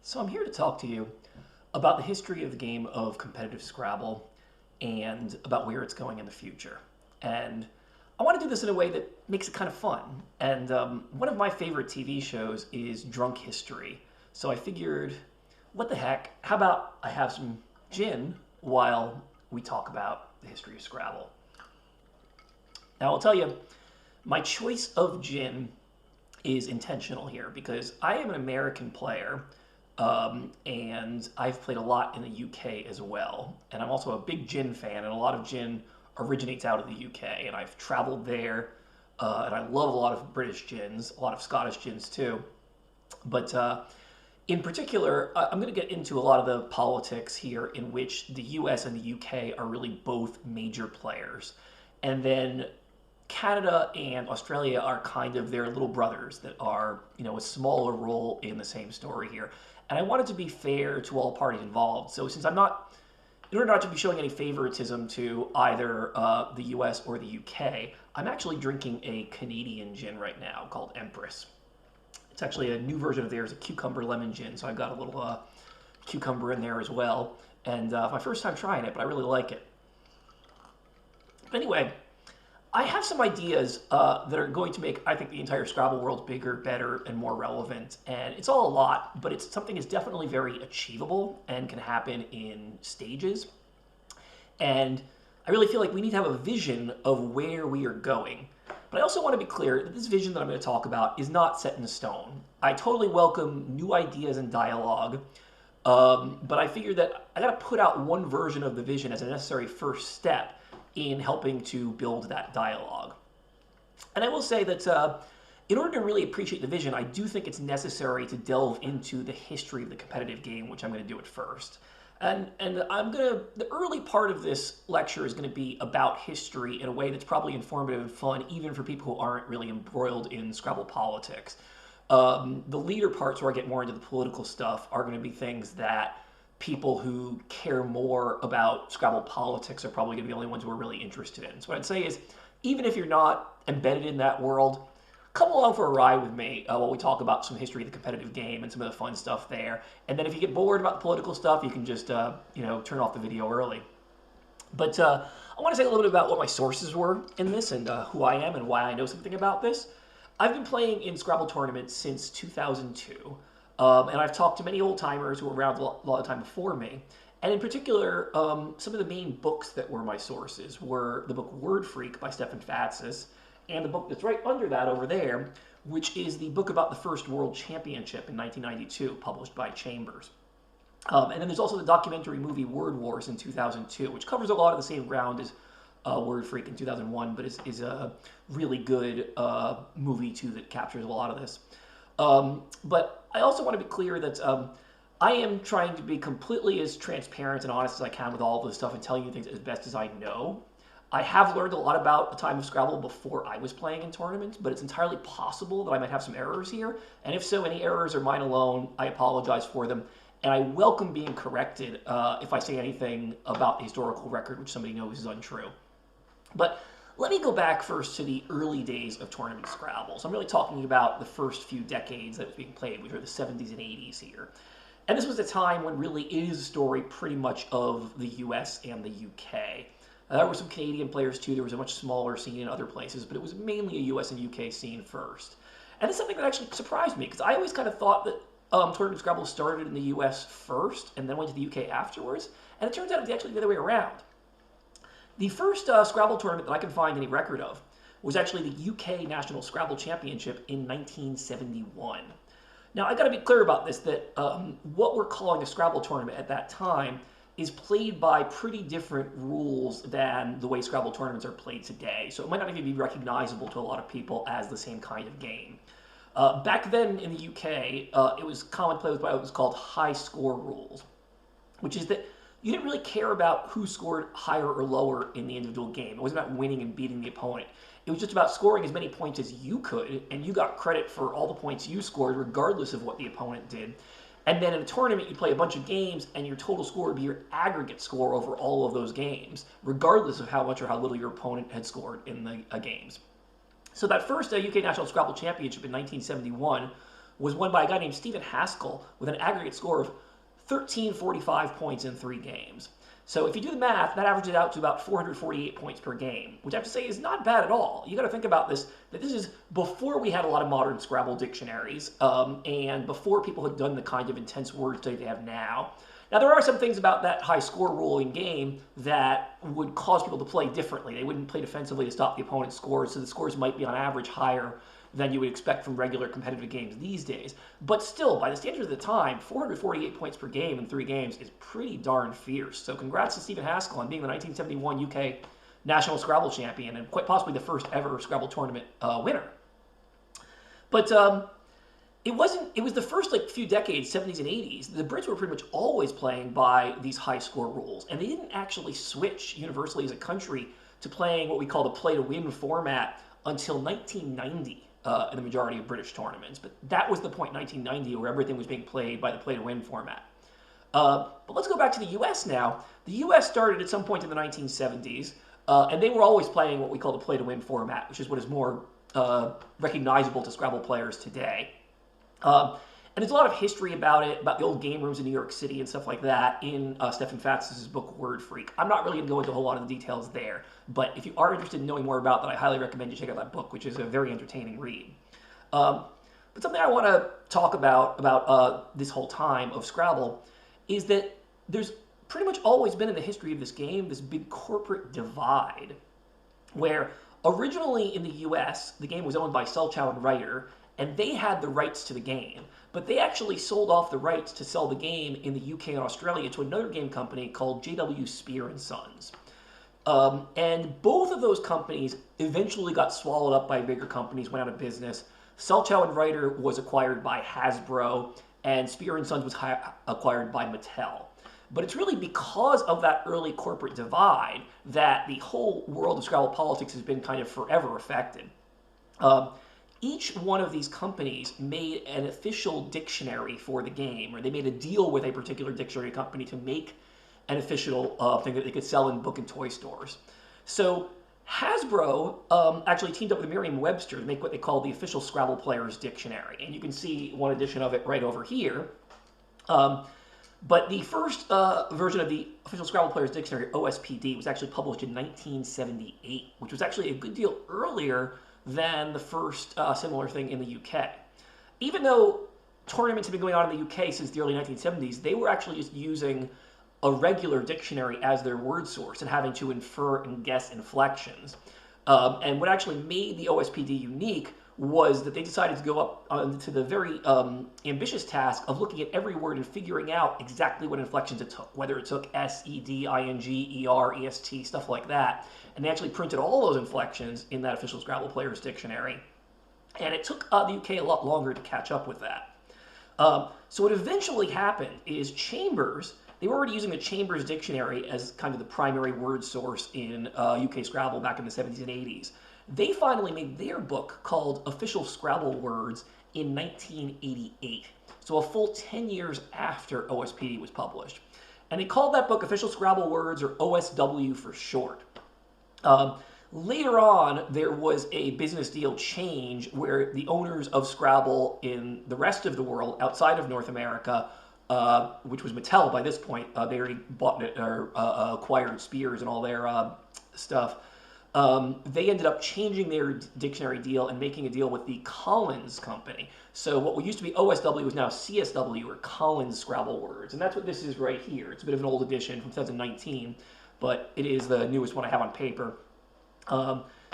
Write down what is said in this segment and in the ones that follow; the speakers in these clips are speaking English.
So I'm here to talk to you about the history of the game of competitive Scrabble and about where it's going in the future. And I want to do this in a way that makes it kind of fun. And one of my favorite TV shows is Drunk History. So I figured, what the heck, how about I have some gin while we talk about the history of Scrabble? Now I'll tell you, my choice of gin is intentional here because I am an American player, and I've played a lot in the UK as well. And I'm also a big gin fan, and a lot of gin originates out of the UK. And I've traveled there, and I love a lot of British gins, a lot of Scottish gins too. But in particular, I'm going to get into a lot of the politics here in which the US and the UK are really both major players. And then Canada and Australia are kind of their little brothers that are, a smaller role in the same story here. And I wanted to be fair to all parties involved. So since I'm not, in order not to be showing any favoritism to either the US or the UK, I'm actually drinking a Canadian gin right now called Empress. It's actually a new version of theirs, a cucumber lemon gin. So I've got a little cucumber in there as well. And my first time trying it, but I really like it. But anyway, I have some ideas that are going to make, I think, the entire Scrabble world bigger, better, and more relevant. And it's all a lot, but it's something that's definitely very achievable and can happen in stages. And I really feel like we need to have a vision of where we are going. But I also want to be clear that this vision that I'm going to talk about is not set in stone. I totally welcome new ideas and dialogue, but I figured that I got to put out one version of the vision as a necessary first step in helping to build that dialogue. And I will say that in order to really appreciate the vision, I do think it's necessary to delve into the history of the competitive game, which I'm going to do at first. And the early part of this lecture is going to be about history in a way that's probably informative and fun, even for people who aren't really embroiled in Scrabble politics. The later parts, where I get more into the political stuff, are going to be things that people who care more about Scrabble politics are probably going to be the only ones who are really interested in. So what I'd say is, even if you're not embedded in that world, come along for a ride with me while we talk about some history of the competitive game and some of the fun stuff there. And then if you get bored about the political stuff, you can just, turn off the video early. But I want to say a little bit about what my sources were in this and who I am and why I know something about this. I've been playing in Scrabble tournaments since 2002. And I've talked to many old-timers who were around a lot of time before me. And in particular, some of the main books that were my sources were the book Word Freak by Stefan Fatsis, and the book that's right under that over there, which is the book about the first World Championship in 1992, published by Chambers. And then there's also the documentary movie Word Wars in 2002, which covers a lot of the same ground as Word Freak in 2001, but is a really good movie, too, that captures a lot of this. But I also want to be clear that I am trying to be completely as transparent and honest as I can with all of this stuff and telling you things as best as I know. I have learned a lot about the time of Scrabble before I was playing in tournaments, but it's entirely possible that I might have some errors here. And if so, any errors are mine alone. I apologize for them. And I welcome being corrected if I say anything about the historical record, which somebody knows is untrue. But let me go back first to the early days of tournament Scrabble. So I'm really talking about the first few decades that it was being played, which are the 70s and 80s here. And this was a time when really it is a story pretty much of the US and the UK. There were some Canadian players too. There was a much smaller scene in other places, but it was mainly a US and UK scene first. And it's something that actually surprised me, because I always kind of thought that tournament Scrabble started in the US first and then went to the UK afterwards. And it turns out it's actually the other way around. The first Scrabble tournament that I can find any record of was actually the UK National Scrabble Championship in 1971. Now, I got to be clear about this, that what we're calling a Scrabble tournament at that time is played by pretty different rules than the way Scrabble tournaments are played today. So it might not even be recognizable to a lot of people as the same kind of game. Back then in the UK, it was common play with what was called high score rules, which is that you didn't really care about who scored higher or lower in the individual game. It wasn't about winning and beating the opponent. It was just about scoring as many points as you could, and you got credit for all the points you scored, regardless of what the opponent did. And then in a tournament, you play a bunch of games, and your total score would be your aggregate score over all of those games, regardless of how much or how little your opponent had scored in the games. So that first UK National Scrabble Championship in 1971 was won by a guy named Stephen Haskell with an aggregate score of 1345 points in 3 games. So if you do the math, that averages out to about 448 points per game, which I have to say is not bad at all. You got to think about this, that this is before we had a lot of modern Scrabble dictionaries, and before people had done the kind of intense word study they have now. Now, there are some things about that high score rule in game that would cause people to play differently. They wouldn't play defensively to stop the opponent's scores, so the scores might be on average higher than you would expect from regular competitive games these days. But still, by the standards of the time, 448 points per game in 3 games is pretty darn fierce. So congrats to Stephen Haskell on being the 1971 UK National Scrabble Champion and quite possibly the first ever Scrabble tournament winner. But it was the first few decades, 70s and 80s, the Brits were pretty much always playing by these high score rules. And they didn't actually switch universally as a country to playing what we call the play-to-win format until 1990. In the majority of British tournaments. But that was the point, 1990, where everything was being played by the play-to-win format. But let's go back to the U.S. now. The U.S. started at some point in the 1970s, and they were always playing what we call the play-to-win format, which is what is more recognizable to Scrabble players today. And there's a lot of history about it, about the old game rooms in New York City and stuff like that in Stefan Fatz's book, Word Freak. I'm not really going to go into a whole lot of the details there, but if you are interested in knowing more about that, I highly recommend you check out that book, which is a very entertaining read. But something I want to talk about this whole time of Scrabble is that there's pretty much always been in the history of this game this big corporate divide, where originally in the US, the game was owned by Selchow and Reiter, and they had the rights to the game, but they actually sold off the rights to sell the game in the UK and Australia to another game company called J.W. Spear and Sons. And both of those companies eventually got swallowed up by bigger companies, went out of business. Selchow and Reiter was acquired by Hasbro, and Spear and Sons was acquired by Mattel. But it's really because of that early corporate divide that the whole world of Scrabble politics has been kind of forever affected. Each one of these companies made an official dictionary for the game, or they made a deal with a particular dictionary company to make an official thing that they could sell in book and toy stores. So Hasbro actually teamed up with Merriam-Webster to make what they call the official Scrabble Player's Dictionary, and you can see one edition of it right over here. But the first version of the official Scrabble Player's Dictionary, OSPD, was actually published in 1978, which was actually a good deal earlier than the first similar thing in the UK. Even though tournaments have been going on in the UK since the early 1970s, they were actually just using a regular dictionary as their word source and having to infer and guess inflections. And what actually made the OSPD unique was that they decided to go up to the very ambitious task of looking at every word and figuring out exactly what inflections it took, whether it took S, E, D, I, N, G, E, R, E, S, T, stuff like that. And they actually printed all those inflections in that official Scrabble Player's Dictionary. And it took the UK a lot longer to catch up with that. So what eventually happened is Chambers, they were already using the Chambers Dictionary as kind of the primary word source in UK Scrabble back in the 70s and 80s. They finally made their book called Official Scrabble Words in 1988, so a full 10 years after OSPD was published. And they called that book Official Scrabble Words, or OSW for short. Later on, there was a business deal change where the owners of Scrabble in the rest of the world, outside of North America, which was Mattel by this point, they already bought it, or acquired Spears and all their stuff. They ended up changing their dictionary deal and making a deal with the Collins Company. So what used to be OSW is now CSW, or Collins Scrabble Words. And that's what this is right here. It's a bit of an old edition from 2019, but it is the newest one I have on paper.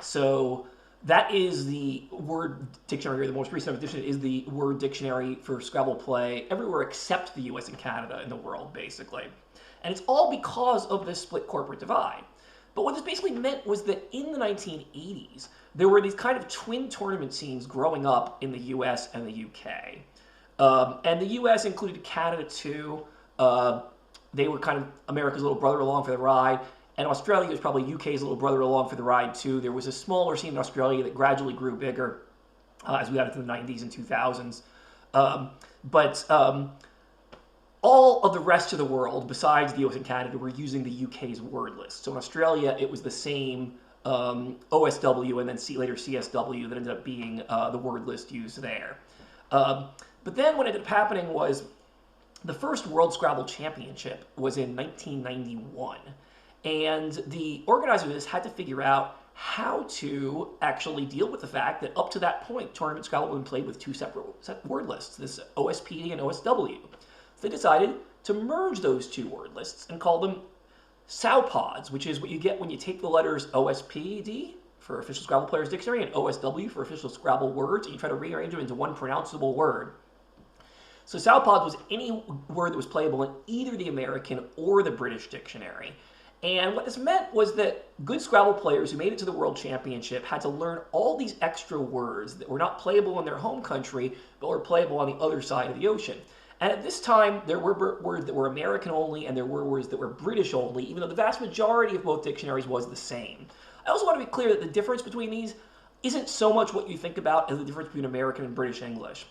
So that is the word dictionary, or the most recent edition is the word dictionary for Scrabble play everywhere except the US and Canada in the world, basically. And it's all because of this split corporate divide. But what this basically meant was that in the 1980s, there were these kind of twin tournament scenes growing up in the US and the UK. And the US included Canada too. They were kind of America's little brother along for the ride. And Australia was probably UK's little brother along for the ride too. There was a smaller scene in Australia that gradually grew bigger as we got into the 90s and 2000s. All of the rest of the world, besides the US and Canada, were using the UK's word list. So in Australia, it was the same OSW and then later CSW that ended up being the word list used there. But then what ended up happening was the first World Scrabble Championship was in 1991. And the organizer of this had to figure out how to actually deal with the fact that up to that point, Tournament Scrabble had been played with two separate word lists, this OSPD and OSW. So they decided to merge those two word lists and call them SOWPODs, which is what you get when you take the letters OSPD for Official Scrabble Players Dictionary and OSW for Official Scrabble Words, and you try to rearrange them into one pronounceable word. So SOWPODs was any word that was playable in either the American or the British dictionary. And what this meant was that good Scrabble players who made it to the World Championship had to learn all these extra words that were not playable in their home country, but were playable on the other side of the ocean. And at this time, there were words that were American only, and there were words that were British only, even though the vast majority of both dictionaries was the same. I also want to be clear that the difference between these isn't so much what you think about as the difference between American and British English.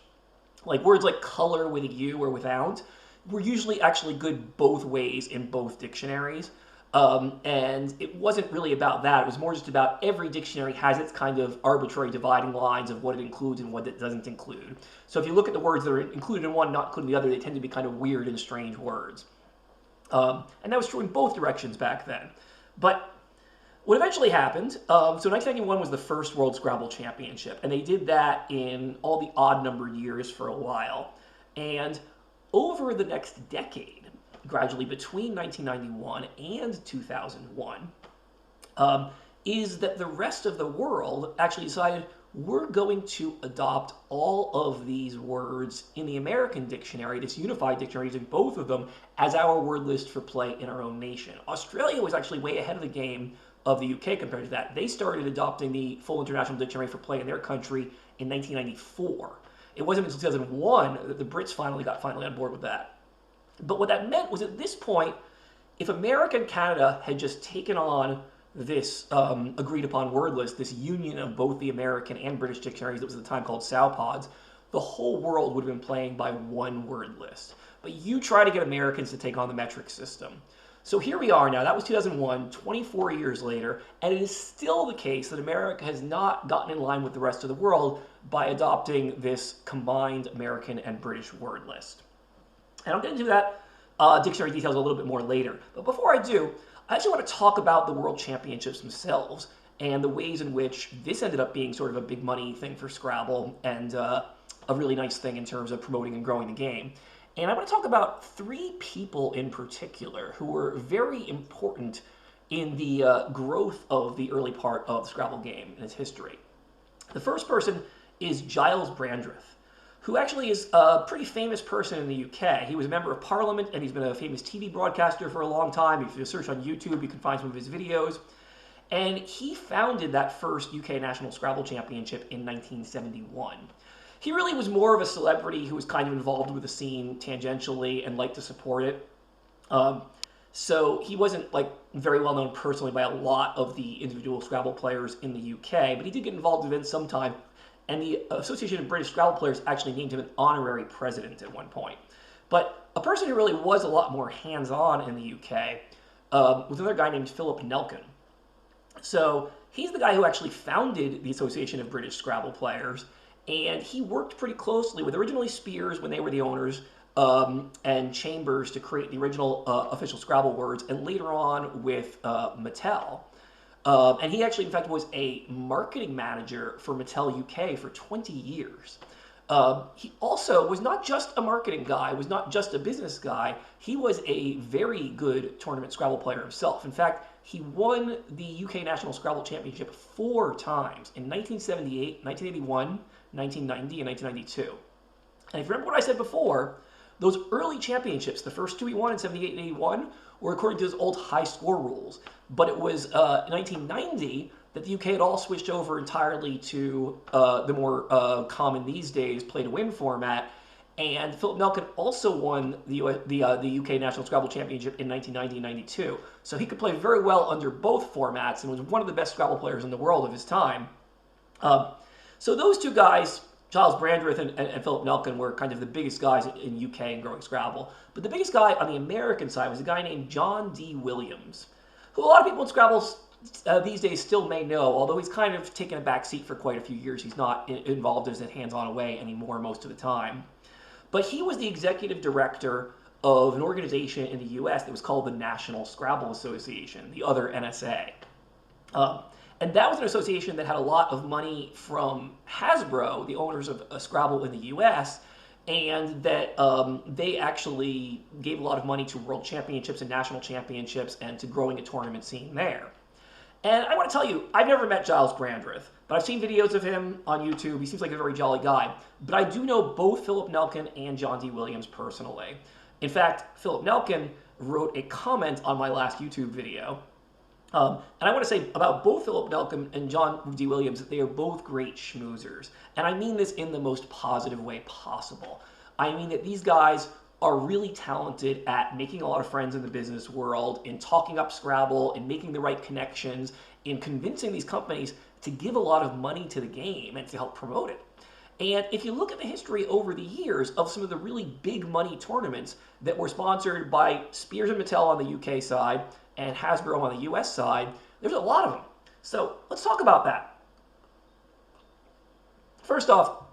Like words like color with a U or without were usually actually good both ways in both dictionaries. And it wasn't really about that. It was more just about every dictionary has its kind of arbitrary dividing lines of what it includes and what it doesn't include. So if you look at the words that are included in one, not included in the other, they tend to be kind of weird and strange words. And that was true in both directions back then. But what eventually happened, so 1991 was the first World Scrabble Championship, and they did that in all the odd-numbered years for a while. And over the next decade, gradually between 1991 and 2001, is that the rest of the world actually decided we're going to adopt all of these words in the American dictionary, this unified dictionary using both of them, as our word list for play in our own nation. Australia was actually way ahead of the game of the UK compared to that. They started adopting the full international dictionary for play in their country in 1994. It wasn't until 2001 that the Brits finally got on board with that. But what that meant was at this point, if America and Canada had just taken on this agreed upon word list, this union of both the American and British dictionaries that was at the time called SOWPODs, the whole world would have been playing by one word list. But you try to get Americans to take on the metric system. So here we are now, that was 2001, 24 years later, and it is still the case that America has not gotten in line with the rest of the world by adopting this combined American and British word list. And I'll get into that dictionary details a little bit more later. But before I do, I actually want to talk about the World Championships themselves and the ways in which this ended up being sort of a big money thing for Scrabble and a really nice thing in terms of promoting and growing the game. And I want to talk about three people in particular who were very important in the growth of the early part of the Scrabble game and its history. The first person is Gyles Brandreth, who actually is a pretty famous person in the UK. He was a member of Parliament, and he's been a famous TV broadcaster for a long time. If you search on YouTube, you can find some of his videos. And he founded that first UK National Scrabble Championship in 1971. He really was more of a celebrity who was kind of involved with the scene tangentially and liked to support it. So he wasn't like very well known personally by a lot of the individual Scrabble players in the UK, but he did get involved in events sometime. And the Association of British Scrabble Players actually named him an honorary president at one point. But a person who really was a lot more hands-on in the UK was another guy named Philip Nelkon. So he's the guy who actually founded the Association of British Scrabble Players, and he worked pretty closely with originally Spears when they were the owners, and Chambers to create the original official Scrabble words, and later on with Mattel. And he actually, in fact, was a marketing manager for Mattel UK for 20 years. He also was not just a marketing guy, was not just a business guy. He was a very good tournament Scrabble player himself. In fact, he won the UK National Scrabble Championship 4 times in 1978, 1981, 1990, and 1992. And if you remember what I said before, those early championships, the first two he won in 78 and 81, were according to his old high score rules. But it was in 1990 that the UK had all switched over entirely to the more common these days play-to-win format. And Philip Nelkon also won the UK National Scrabble Championship in 1990 and 92. So he could play very well under both formats and was one of the best Scrabble players in the world of his time. So those two guys, Gyles Brandreth and Philip Nelkon, were kind of the biggest guys in UK in growing Scrabble. But the biggest guy on the American side was a guy named John D. Williams, who a lot of people in Scrabble these days still may know, although he's kind of taken a back seat for quite a few years. He's not involved as a hands-on way anymore most of the time. But he was the executive director of an organization in the US that was called the National Scrabble Association, the other NSA. Um, and that was an association that had a lot of money from Hasbro, the owners of Scrabble in the US, and that they actually gave a lot of money to world championships and national championships and to growing a tournament scene there. And I want to tell you, I've never met Gyles Brandreth, but I've seen videos of him on YouTube. He seems like a very jolly guy. But I do know both Philip Nelkon and John D. Williams personally. In fact, Philip Nelkon wrote a comment on my last YouTube video. And I want to say about both Philip Nelkon and John D. Williams that they are both great schmoozers. And I mean this in the most positive way possible. I mean that these guys are really talented at making a lot of friends in the business world, in talking up Scrabble, in making the right connections, in convincing these companies to give a lot of money to the game and to help promote it. And if you look at the history over the years of some of the really big money tournaments that were sponsored by Spears and Mattel on the UK side and Hasbro on the US side, there's a lot of them. So let's talk about that. First off,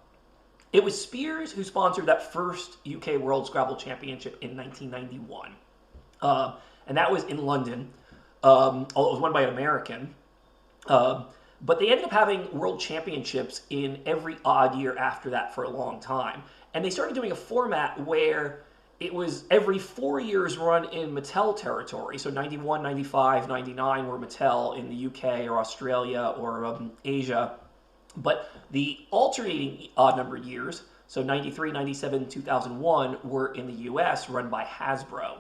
it was Spears who sponsored that first UK World Scrabble Championship in 1991. And that was in London, although it was won by an American. But they ended up having world championships in every odd year after that for a long time. And they started doing a format where it was every 4 years run in Mattel territory. So 91, 95, 99 were Mattel in the UK or Australia or Asia. But the alternating odd numbered years, so 93, 97, 2001, were in the US, run by Hasbro.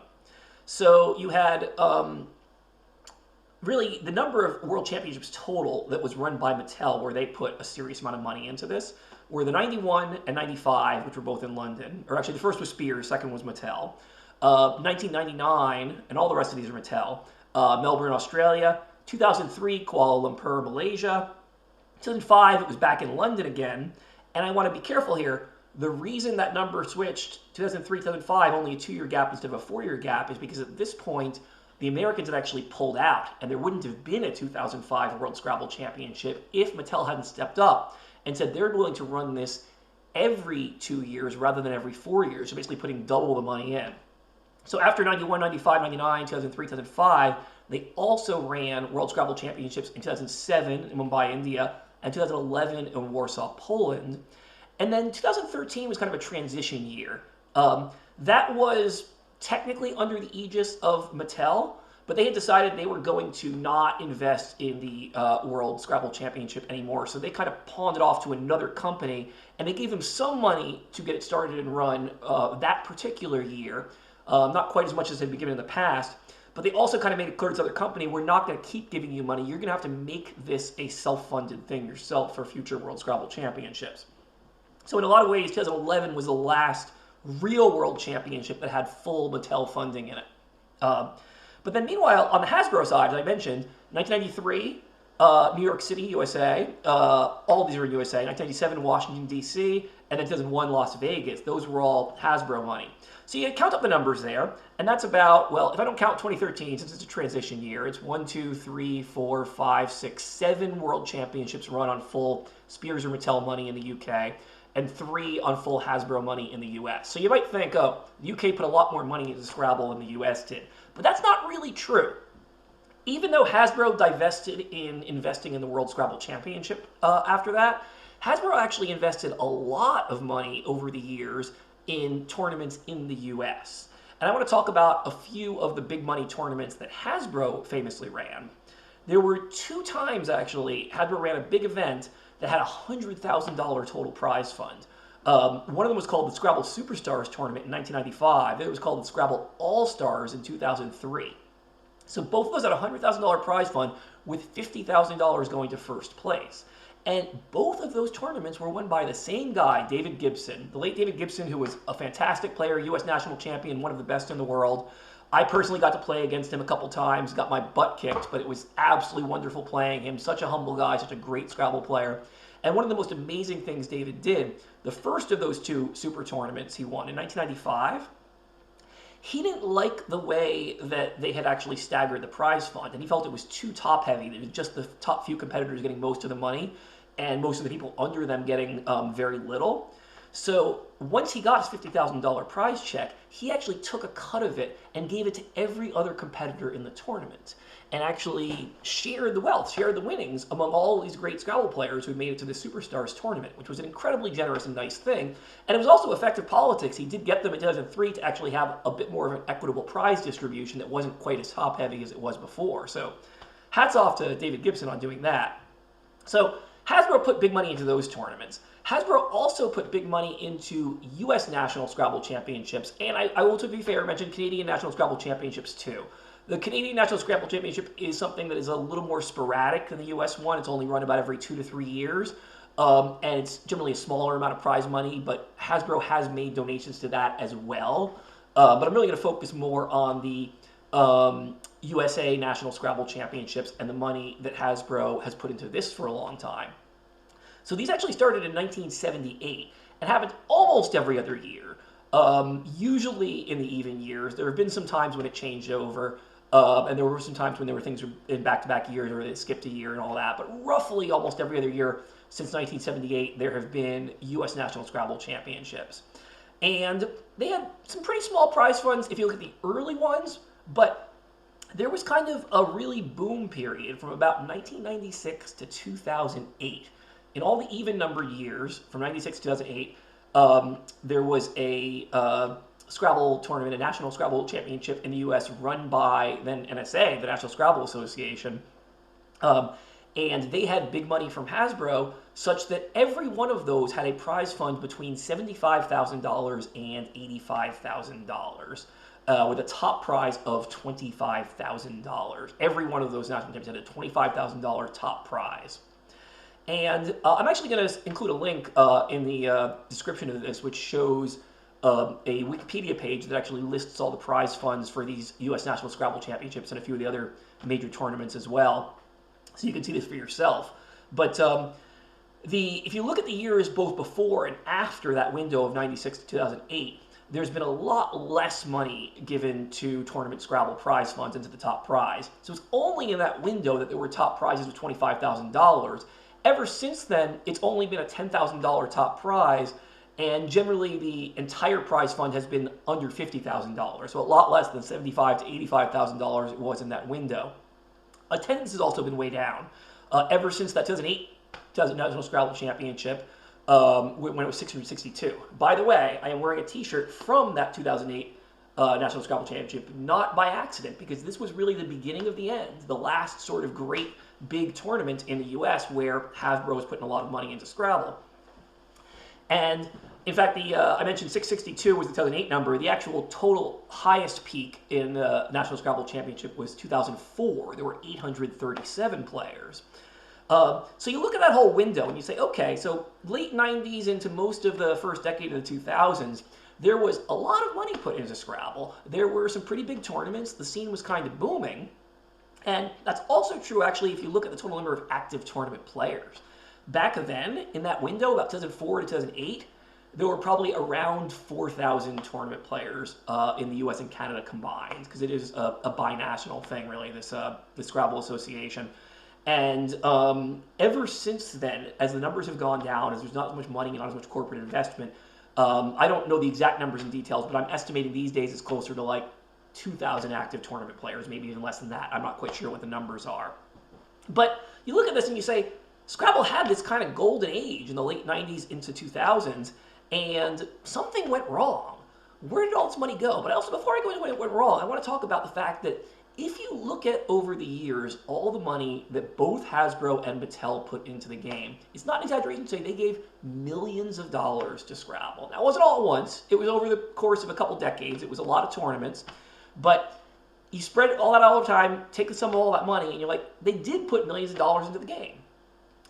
So you had really the number of world championships total that was run by Mattel, where they put a serious amount of money into this, were the 91 and 95, which were both in London. Or actually, the first was Spears, second was Mattel. 1999, and all the rest of these are Mattel. Melbourne, Australia. 2003, Kuala Lumpur, Malaysia. 2005, it was back in London again. And I want to be careful here. The reason that number switched 2003, 2005, only a 2-year gap instead of a 4-year gap, is because at this point, the Americans had actually pulled out, and there wouldn't have been a 2005 World Scrabble Championship if Mattel hadn't stepped up and said they're willing to run this every 2 years rather than every 4 years, so basically putting double the money in. So after 91, 95, 99, 2003, 2005, they also ran World Scrabble Championships in 2007 in Mumbai, India, and 2011 in Warsaw, Poland. And then 2013 was kind of a transition year. That was technically under the aegis of Mattel, but they had decided they were going to not invest in the World Scrabble Championship anymore, so they kind of pawned it off to another company, and they gave them some money to get it started and run that particular year, not quite as much as they'd been given in the past, but they also kind of made it clear to the other company, we're not going to keep giving you money, you're going to have to make this a self-funded thing yourself for future World Scrabble Championships. So in a lot of ways, 2011 was the last real World Championship that had full Mattel funding in it. But then meanwhile, on the Hasbro side, as I mentioned, 1993, New York City, USA, all of these are in USA, 1997, Washington, D.C., and then 2001, Las Vegas. Those were all Hasbro money. So you count up the numbers there, and that's about, well, if I don't count 2013, since it's a transition year, it's 1, 2, 3, 4, 5, 6, 7 World Championships run on full Spears or Mattel money in the UK, and 3 on full Hasbro money in the US. So you might think, oh, the UK put a lot more money into Scrabble than the US did. But that's not really true. Even though Hasbro divested in investing in the World Scrabble Championship after that, Hasbro actually invested a lot of money over the years in tournaments in the US. And I want to talk about a few of the big money tournaments that Hasbro famously ran. There were 2 times, actually, Hasbro ran a big event that had a $100,000 total prize fund. One of them was called the Scrabble Superstars Tournament in 1995. It was called the Scrabble All-Stars in 2003. So both of those had a $100,000 prize fund with $50,000 going to first place. And both of those tournaments were won by the same guy, David Gibson. The late David Gibson, who was a fantastic player, U.S. national champion, one of the best in the world. I personally got to play against him a couple times, got my butt kicked, but it was absolutely wonderful playing him. Such a humble guy, such a great Scrabble player. And one of the most amazing things David did, the first of those 2 super tournaments he won in 1995, he didn't like the way that they had actually staggered the prize fund, and he felt it was too top-heavy. It was just the top few competitors getting most of the money, and most of the people under them getting very little. So once he got his $50,000 prize check, he actually took a cut of it and gave it to every other competitor in the tournament, and actually shared the wealth, shared the winnings among all these great Scrabble players who made it to the Superstars tournament, which was an incredibly generous and nice thing. And it was also effective politics. He did get them in 2003 to actually have a bit more of an equitable prize distribution that wasn't quite as top-heavy as it was before. So hats off to David Gibson on doing that. So Hasbro put big money into those tournaments. Hasbro also put big money into U.S. National Scrabble Championships, and I will, to be fair, mention Canadian National Scrabble Championships too. The Canadian National Scrabble Championship is something that is a little more sporadic than the U.S. one. It's only run about every 2 to 3 years, and it's generally a smaller amount of prize money, but Hasbro has made donations to that as well. But I'm really going to focus more on the USA National Scrabble Championships and the money that Hasbro has put into this for a long time. So these actually started in 1978 and happened almost every other year. Usually in the even years. There have been some times when it changed over, and there were some times when there were things in back-to-back years or they skipped a year and all that. But roughly almost every other year since 1978, there have been U.S. National Scrabble Championships. And they had some pretty small prize funds if you look at the early ones, but there was kind of a really boom period from about 1996 to 2008. In all the even numbered years, from 96 to 2008, there was a Scrabble tournament, a National Scrabble Championship in the U.S. run by then NSA, the National Scrabble Association. And they had big money from Hasbro, such that every one of those had a prize fund between $75,000 and $85,000. With a top prize of $25,000. Every one of those national champions had a $25,000 top prize. And I'm actually going to include a link in the description of this, which shows a Wikipedia page that actually lists all the prize funds for these U.S. National Scrabble Championships and a few of the other major tournaments as well. So you can see this for yourself. But if you look at the years both before and after that window of 96 to 2008, there's been a lot less money given to tournament Scrabble prize funds into the top prize. So it's only in that window that there were top prizes of $25,000. Ever since then, it's only been a $10,000 top prize, and generally the entire prize fund has been under $50,000, so a lot less than $75,000 to $85,000 it was in that window. Attendance has also been way down. Ever since that 2008 National Scrabble Championship, when it was 662. By the way, I am wearing a t-shirt from that 2008 National Scrabble Championship, not by accident, because this was really the beginning of the end, the last sort of great big tournament in the US where Hasbro was putting a lot of money into Scrabble. And in fact, I mentioned 662 was the 2008 number. The actual total highest peak in the National Scrabble Championship was 2004. There were 837 players. So you look at that whole window and you say, okay, so late 90s into most of the first decade of the 2000s, there was a lot of money put into Scrabble. There were some pretty big tournaments. The scene was kind of booming. And that's also true, actually, if you look at the total number of active tournament players. Back then, in that window, about 2004 to 2008, there were probably around 4,000 tournament players in the US and Canada combined, because it is a binational thing, really, this the Scrabble Association. And ever since then, as the numbers have gone down, as there's not as much money and not as much corporate investment, I don't know the exact numbers and details, but I'm estimating these days it's closer to like 2,000 active tournament players, maybe even less than that. I'm not quite sure what the numbers are. But you look at this and you say, Scrabble had this kind of golden age in the late 90s into 2000s, and something went wrong. Where did all this money go? But also, before I go into what went wrong, I want to talk about the fact that if you look at over the years all the money that both Hasbro and Mattel put into the game, it's not an exaggeration to say they gave millions of dollars to Scrabble. Now, it wasn't all at once. It was over the course of a couple decades. It was a lot of tournaments. But you spread all that all the time, take the sum of all that money, and you're like, they did put millions of dollars into the game.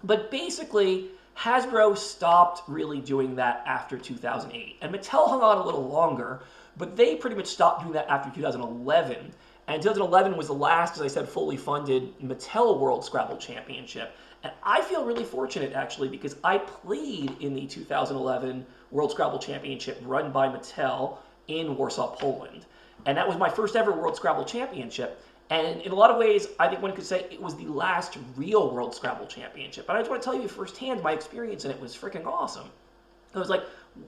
But basically, Hasbro stopped really doing that after 2008. And Mattel hung on a little longer, but they pretty much stopped doing that after 2011. And 2011 was the last, as I said, fully funded Mattel World Scrabble Championship. And I feel really fortunate, actually, because I played in the 2011 World Scrabble Championship run by Mattel in Warsaw, Poland. And that was my first ever World Scrabble Championship. And in a lot of ways, I think one could say it was the last real World Scrabble Championship. But I just want to tell you firsthand, my experience in it was freaking awesome. I was like,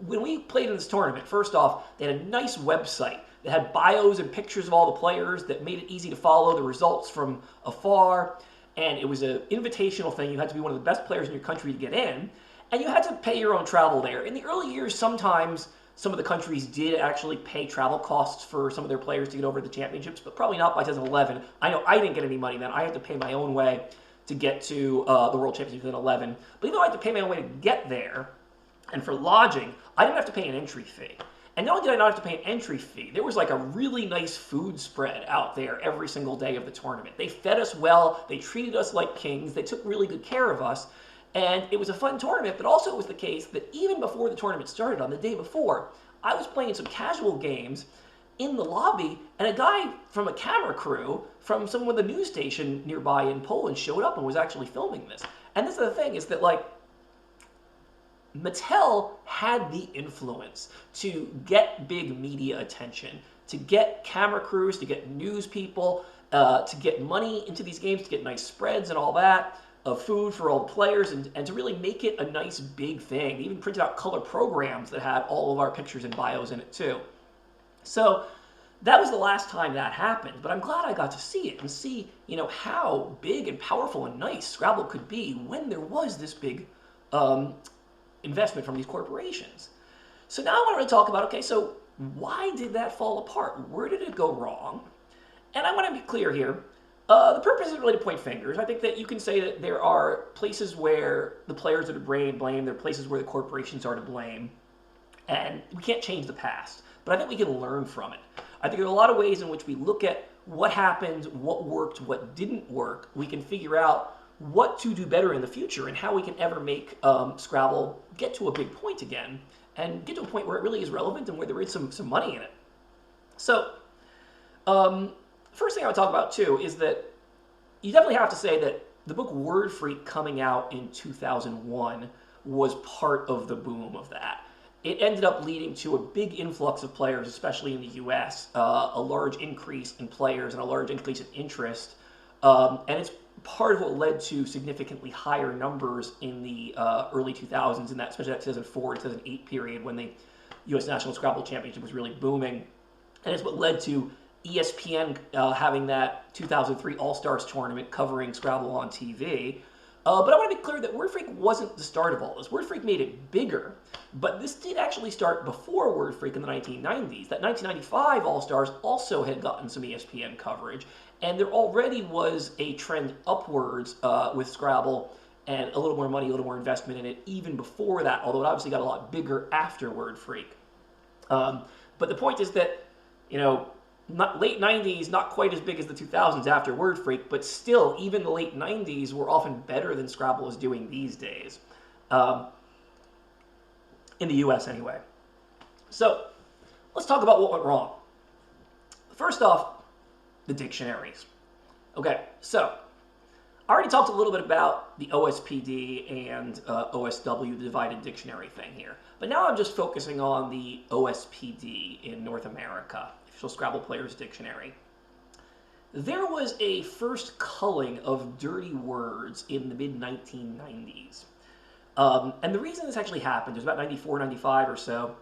when we played in this tournament, first off, they had a nice website that had bios and pictures of all the players that made it easy to follow the results from afar. And it was an invitational thing. You had to be one of the best players in your country to get in. And you had to pay your own travel there. In the early years, sometimes some of the countries did actually pay travel costs for some of their players to get over to the championships, but probably not by 2011. I know I didn't get any money then. I had to pay my own way to get to the World Championships in 2011. But even though I had to pay my own way to get there, and for lodging, I didn't have to pay an entry fee. And not only did I not have to pay an entry fee, there was like a really nice food spread out there every single day of the tournament. They fed us well, they treated us like kings, they took really good care of us, and it was a fun tournament, but also it was the case that even before the tournament started, on the day before, I was playing some casual games in the lobby, and a guy from a camera crew from someone with a news station nearby in Poland showed up and was actually filming this. And this is the thing, is that like, Mattel had the influence to get big media attention, to get camera crews, to get news people, to get money into these games, to get nice spreads and all that, of food for all the players, and to really make it a nice big thing. They even printed out color programs that had all of our pictures and bios in it too. So that was the last time that happened, but I'm glad I got to see it and see, you know, how big and powerful and nice Scrabble could be when there was this big investment from these corporations. So now I want to talk about, okay, so why did that fall apart? Where did it go wrong? And I want to be clear here. The purpose isn't really to point fingers. I think that you can say that there are places where the players are to blame, there are places where the corporations are to blame, and we can't change the past. But I think we can learn from it. I think there are a lot of ways in which we look at what happened, what worked, what didn't work. We can figure out what to do better in the future and how we can ever make Scrabble get to a big point again and get to a point where it really is relevant and where there is some money in it. So, first thing I would talk about too is that you definitely have to say that the book Word Freak coming out in 2001 was part of the boom of that. It ended up leading to a big influx of players, especially in the US, a large increase in players and a large increase in interest, and it's part of what led to significantly higher numbers in the early 2000s, in that, especially that 2004 to 2008 period when the U.S. National Scrabble Championship was really booming. And it's what led to ESPN having that 2003 All-Stars tournament covering Scrabble on TV. But I want to be clear that Word Freak wasn't the start of all this. Word Freak made it bigger, but this did actually start before Word Freak in the 1990s. That 1995 All-Stars also had gotten some ESPN coverage, and there already was a trend upwards with Scrabble and a little more money, a little more investment in it even before that, although it obviously got a lot bigger after Word Freak. But the point is that, you know, late 90s, not quite as big as the 2000s after Word Freak, but still, even the late 90s were often better than Scrabble is doing these days. In the US, anyway. So, let's talk about what went wrong. First off, the dictionaries. Okay, so, I already talked a little bit about the OSPD and OSW, the divided dictionary thing here. But now I'm just focusing on the OSPD in North America, Official Scrabble Players Dictionary. There was a first culling of dirty words in the mid-1990s. And the reason this actually happened, it was about 94, 95 or so,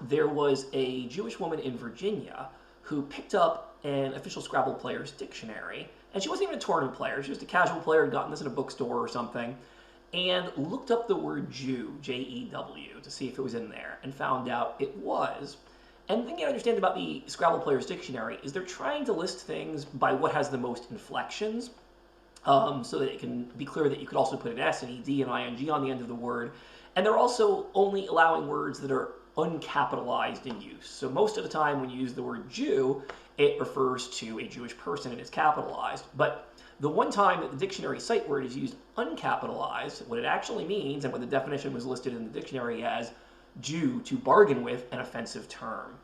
there was a Jewish woman in Virginia who picked up an Official Scrabble Players Dictionary, and she wasn't even a tournament player, she was just a casual player, had gotten this in a bookstore or something, and looked up the word Jew, J-E-W, to see if it was in there, and found out it was. And the thing you understand about the Scrabble Players Dictionary is they're trying to list things by what has the most inflections, so that it can be clear that you could also put an S, an ED, an ING on the end of the word. And they're also only allowing words that are uncapitalized in use. So most of the time when you use the word Jew, it refers to a Jewish person and it's capitalized. But the one time that the dictionary site word is used uncapitalized, what it actually means, and what the definition was listed in the dictionary as Jew, to bargain with, an offensive term.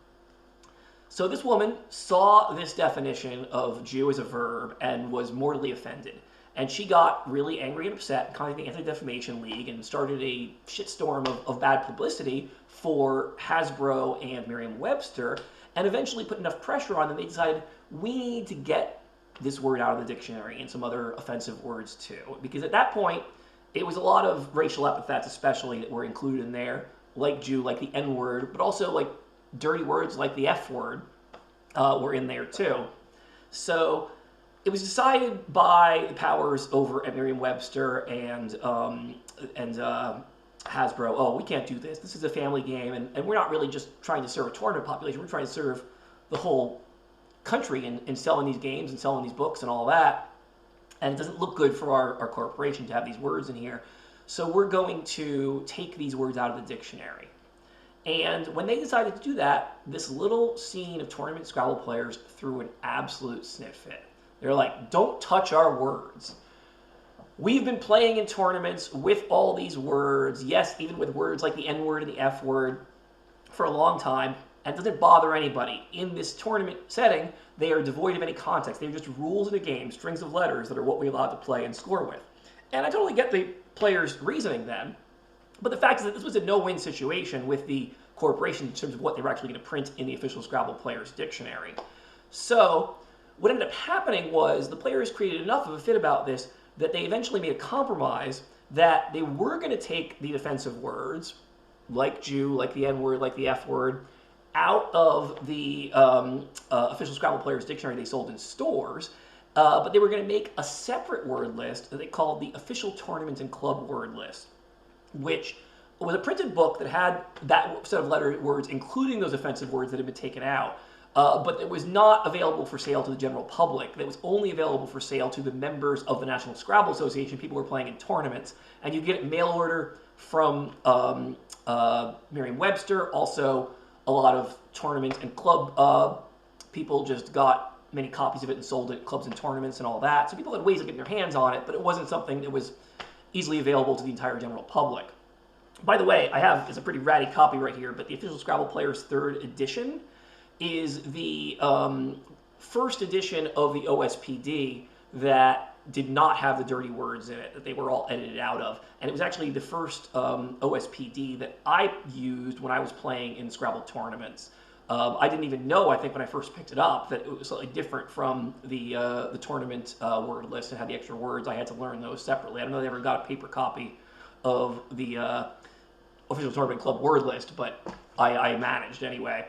So this woman saw this definition of Jew as a verb and was mortally offended. And she got really angry and upset, contacted the Anti-Defamation League, and started a shitstorm of bad publicity for Hasbro and Merriam-Webster, and eventually put enough pressure on them, they decided, we need to get this word out of the dictionary and some other offensive words too. Because at that point, it was a lot of racial epithets especially that were included in there. like Jew, like the N word, but also like dirty words like the F word were in there too. So it was decided by the powers over at Merriam-Webster and Hasbro. Oh, we can't do this. This is a family game, and we're not really just trying to serve a tournament population. We're trying to serve the whole country in selling these games and selling these books and all that. And it doesn't look good for our corporation to have these words in here. So we're going to take these words out of the dictionary. And when they decided to do that, this little scene of tournament Scrabble players threw an absolute snit fit. They're like, don't touch our words. We've been playing in tournaments with all these words, yes, even with words like the N word and the F word, for a long time, and it doesn't bother anybody. In this tournament setting, they are devoid of any context. They're just rules in a game, strings of letters that are what we're allowed to play and score with. And I totally get the players' reasoning then, but the fact is that this was a no-win situation with the corporation in terms of what they were actually going to print in the official Scrabble Players Dictionary. So what ended up happening was the players created enough of a fit about this that they eventually made a compromise that they were going to take the defensive words, like Jew, like the N word, like the F word, out of the official Scrabble Players Dictionary they sold in stores, but they were going to make a separate word list that they called the Official Tournament and Club Word List, which was a printed book that had that set of letter words, including those offensive words that had been taken out, but it was not available for sale to the general public. That was only available for sale to the members of the National Scrabble Association, people who were playing in tournaments. And you get it mail order from Merriam-Webster. Also, a lot of tournament and club people just got many copies of it and sold it at clubs and tournaments and all that. So people had ways of getting their hands on it, but it wasn't something that was easily available to the entire general public. By the way, I have, it's a pretty ratty copy right here, but the Official Scrabble Players 3rd edition is the first edition of the OSPD that did not have the dirty words in it, that they were all edited out of. And it was actually the first OSPD that I used when I was playing in Scrabble tournaments. I didn't even know, I think, when I first picked it up, that it was slightly different from the tournament word list and had the extra words. I had to learn those separately. I don't know if they ever got a paper copy of the Official Tournament Club word list, but I managed anyway.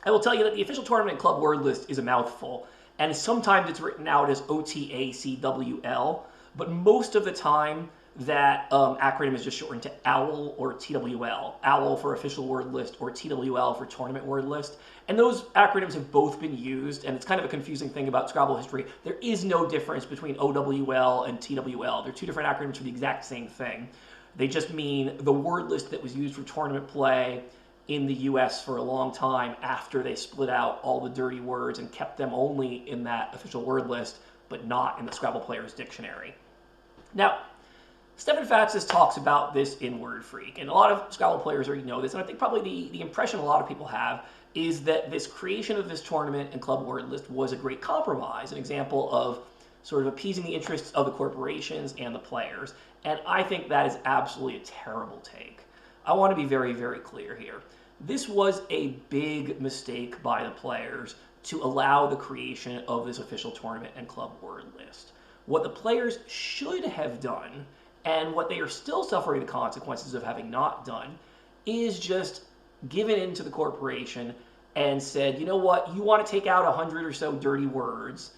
I will tell you that the Official Tournament Club word list is a mouthful, and sometimes it's written out as OTACWL, but most of the time that acronym is just shortened to OWL or TWL. OWL for Official Word List or TWL for Tournament Word List. And those acronyms have both been used, and it's kind of a confusing thing about Scrabble history. There is no difference between OWL and TWL. They're two different acronyms for the exact same thing. They just mean the word list that was used for tournament play in the US for a long time after they split out all the dirty words and kept them only in that official word list, but not in the Scrabble Players Dictionary. Now, Stefan Fatsis talks about this in Word Freak, and a lot of Scrabble players already know this, and I think probably the impression a lot of people have is that this creation of this tournament and club word list was a great compromise, an example of sort of appeasing the interests of the corporations and the players, and I think that is absolutely a terrible take. I want to be very, very clear here. This was a big mistake by the players to allow the creation of this official tournament and club word list. What the players should have done, and what they are still suffering the consequences of having not done, is just given in to the corporation and said, you know what, you want to take out 100 or so dirty words,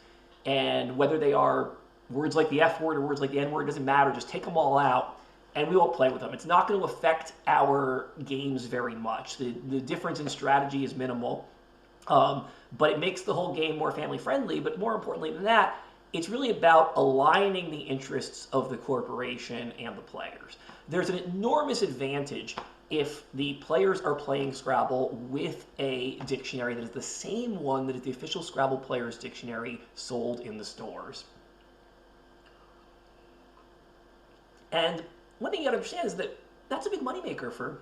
and whether they are words like the F word or words like the N word, doesn't matter, just take them all out, and we won't play with them. It's not going to affect our games very much. The difference in strategy is minimal, but it makes the whole game more family friendly, but more importantly than that, it's really about aligning the interests of the corporation and the players. There's an enormous advantage if the players are playing Scrabble with a dictionary that is the same one that is the official Scrabble Players Dictionary sold in the stores. And one thing you gotta understand is that that's a big moneymaker for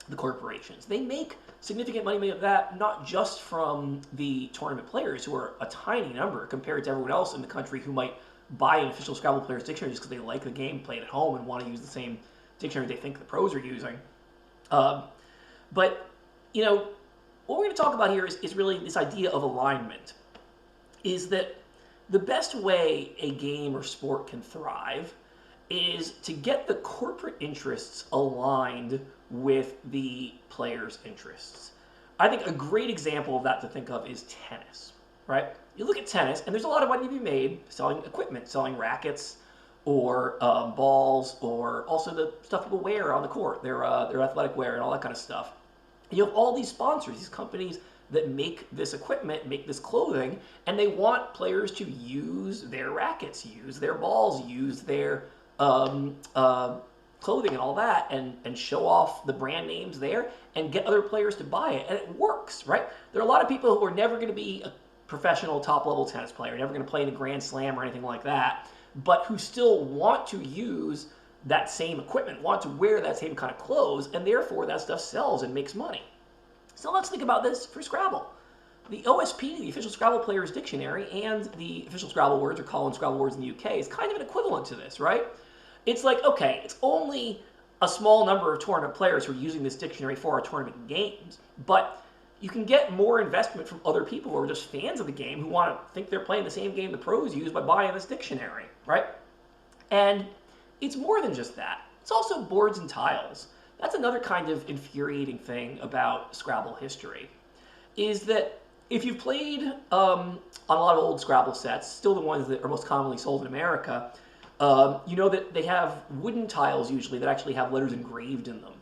the corporations. They make significant money of that, not just from the tournament players, who are a tiny number compared to everyone else in the country who might buy an official Scrabble Players Dictionary just because they like the game, play it at home, and want to use the same dictionary they think the pros are using. But, you know, what we're going to talk about here is really this idea of alignment, is that the best way a game or sport can thrive is to get the corporate interests aligned with the players' interests. I think a great example of that to think of is tennis, right? You look at tennis, and there's a lot of money to be made selling equipment, selling rackets, or balls, or also the stuff people wear on the court, their athletic wear and all that kind of stuff. You have all these sponsors, these companies that make this equipment, make this clothing, and they want players to use their rackets, use their balls, use their clothing and all that, and show off the brand names there and get other players to buy it. And it works, right? There are a lot of people who are never going to be a professional top-level tennis player, never going to play in a Grand Slam or anything like that, but who still want to use that same equipment, want to wear that same kind of clothes, and therefore that stuff sells and makes money. So let's think about this for Scrabble. The OSP, the Official Scrabble Players Dictionary, and the Official Scrabble Words, or Collins Scrabble Words in the UK, is kind of an equivalent to this, right? It's like, okay, it's only a small number of tournament players who are using this dictionary for our tournament games, but you can get more investment from other people who are just fans of the game who want to think they're playing the same game the pros use by buying this dictionary, right? And it's more than just that. It's also boards and tiles. That's another kind of infuriating thing about Scrabble history, is that if you've played on a lot of old Scrabble sets, still the ones that are most commonly sold in America, you know that they have wooden tiles usually that actually have letters engraved in them.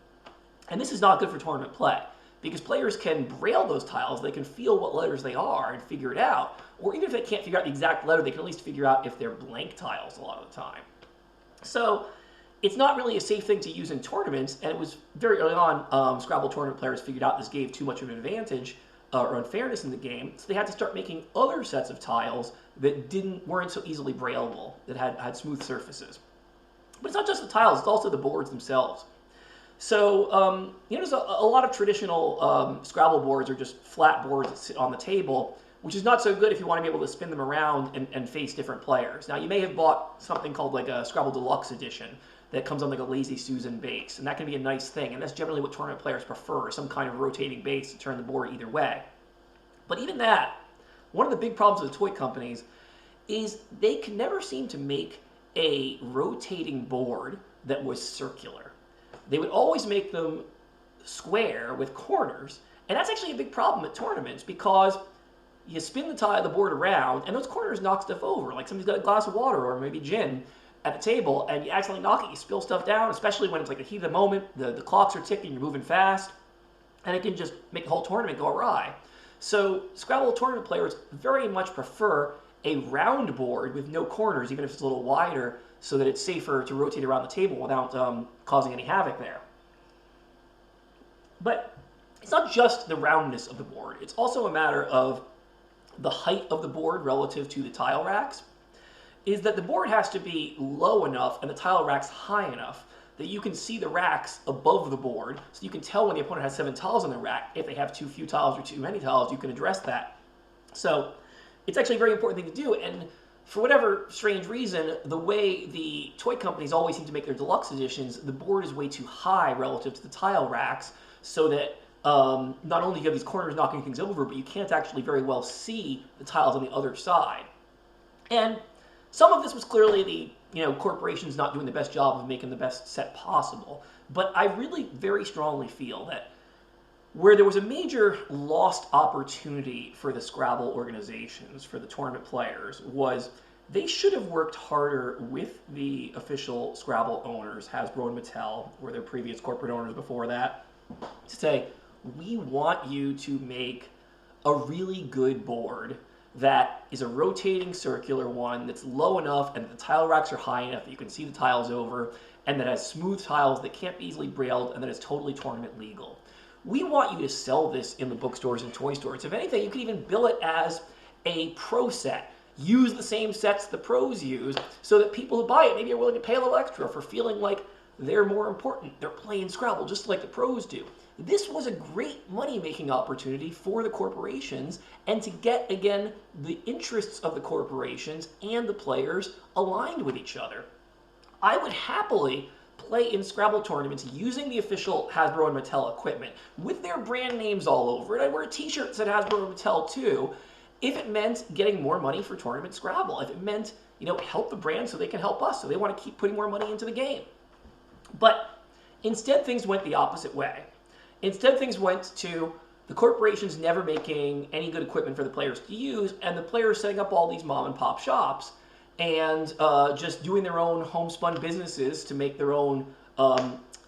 And this is not good for tournament play, because players can braille those tiles, they can feel what letters they are and figure it out. Or even if they can't figure out the exact letter, they can at least figure out if they're blank tiles a lot of the time. So it's not really a safe thing to use in tournaments, and it was very early on, Scrabble tournament players figured out this gave too much of an advantage or unfairness in the game, so they had to start making other sets of tiles that weren't so easily brailleable, that had smooth surfaces. But it's not just the tiles, it's also the boards themselves. So, there's a lot of traditional Scrabble boards are just flat boards that sit on the table, which is not so good if you want to be able to spin them around and face different players. Now, you may have bought something called like a Scrabble Deluxe Edition that comes on like a Lazy Susan base, and that can be a nice thing, and that's generally what tournament players prefer, some kind of rotating base to turn the board either way. But even that, one of the big problems with the toy companies is they can never seem to make a rotating board that was circular. They would always make them square with corners, and that's actually a big problem at tournaments because you spin the board around, and those corners knock stuff over. Like somebody's got a glass of water or maybe gin at the table, and you accidentally knock it, you spill stuff down, especially when it's like the heat of the moment, the clocks are ticking, you're moving fast, and it can just make the whole tournament go awry. So Scrabble tournament players very much prefer a round board with no corners, even if it's a little wider, so that it's safer to rotate around the table without causing any havoc there. But it's not just the roundness of the board, it's also a matter of the height of the board relative to the tile racks, is that the board has to be low enough and the tile racks high enough that you can see the racks above the board, so you can tell when the opponent has 7 tiles on the rack. If they have too few tiles or too many tiles, you can address that. So it's actually a very important thing to do, and for whatever strange reason, the way the toy companies always seem to make their deluxe editions, the board is way too high relative to the tile racks, so that not only do you have these corners knocking things over, but you can't actually very well see the tiles on the other side. And some of this was clearly the corporations not doing the best job of making the best set possible. But I really very strongly feel that where there was a major lost opportunity for the Scrabble organizations, for the tournament players, was they should have worked harder with the official Scrabble owners, Hasbro and Mattel, or their previous corporate owners before that, to say, we want you to make a really good board that is a rotating circular one that's low enough and the tile racks are high enough that you can see the tiles over, and that has smooth tiles that can't be easily brailled, and that is totally tournament legal. We want you to sell this in the bookstores and toy stores. If anything, you could even bill it as a pro set. Use the same sets the pros use so that people who buy it maybe are willing to pay a little extra for feeling like they're more important. They're playing Scrabble just like the pros do. This was a great money-making opportunity for the corporations, and to get, again, the interests of the corporations and the players aligned with each other. I would happily play in Scrabble tournaments using the official Hasbro and Mattel equipment with their brand names all over it. I'd wear a t-shirt that said Hasbro and Mattel too, if it meant getting more money for tournament Scrabble, if it meant, help the brand so they can help us, so they want to keep putting more money into the game. But Instead, things went the opposite way. Instead, things went to the corporations never making any good equipment for the players to use, and the players setting up all these mom and pop shops and just doing their own homespun businesses to make their own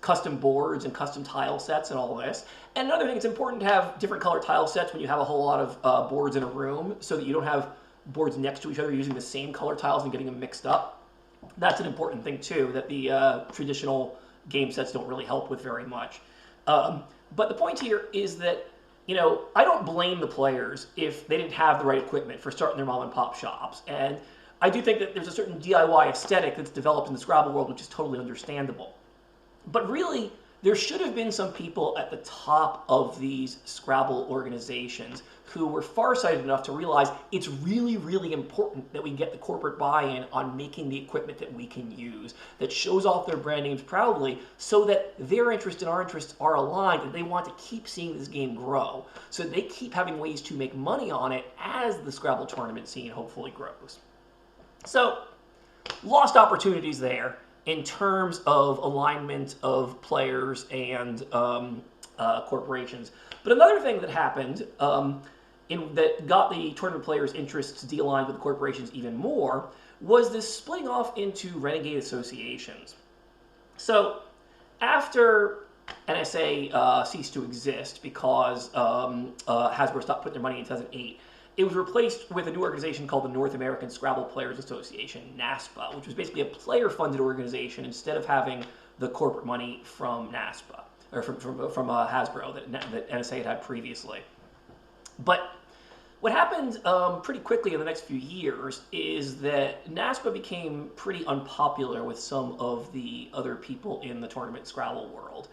custom boards and custom tile sets and all this. And another thing, it's important to have different color tile sets when you have a whole lot of boards in a room so that you don't have boards next to each other using the same color tiles and getting them mixed up. That's an important thing too, that the traditional game sets don't really help with very much. But the point here is that, you know, I don't blame the players if they didn't have the right equipment for starting their mom and pop shops. And I do think that there's a certain DIY aesthetic that's developed in the Scrabble world, which is totally understandable. But really, there should have been some people at the top of these Scrabble organizations who were farsighted enough to realize it's really, really important that we get the corporate buy-in on making the equipment that we can use, that shows off their brand names proudly, so that their interest and our interests are aligned, and they want to keep seeing this game grow, so that they keep having ways to make money on it as the Scrabble tournament scene hopefully grows. So, lost opportunities there in terms of alignment of players and corporations. But another thing that happened that got the tournament players' interests de-aligned with the corporations even more was this splitting off into renegade associations. So after NSA ceased to exist because Hasbro stopped putting their money in 2008, it was replaced with a new organization called the North American Scrabble Players Association, NASPA, which was basically a player-funded organization instead of having the corporate money from NASPA, or from Hasbro that NSA had previously. But what happened pretty quickly in the next few years is that NASPA became pretty unpopular with some of the other people in the tournament Scrabble world.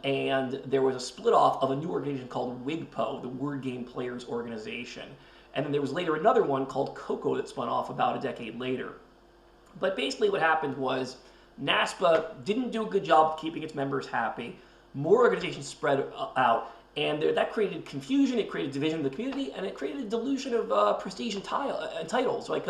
And there was a split off of a new organization called WIGPO, the Word Game Players Organization. And then there was later another one called COCO that spun off about a decade later. But basically what happened was NASPA didn't do a good job of keeping its members happy. More organizations spread out, and that created confusion, it created division of the community, and it created a dilution of prestige and titles, like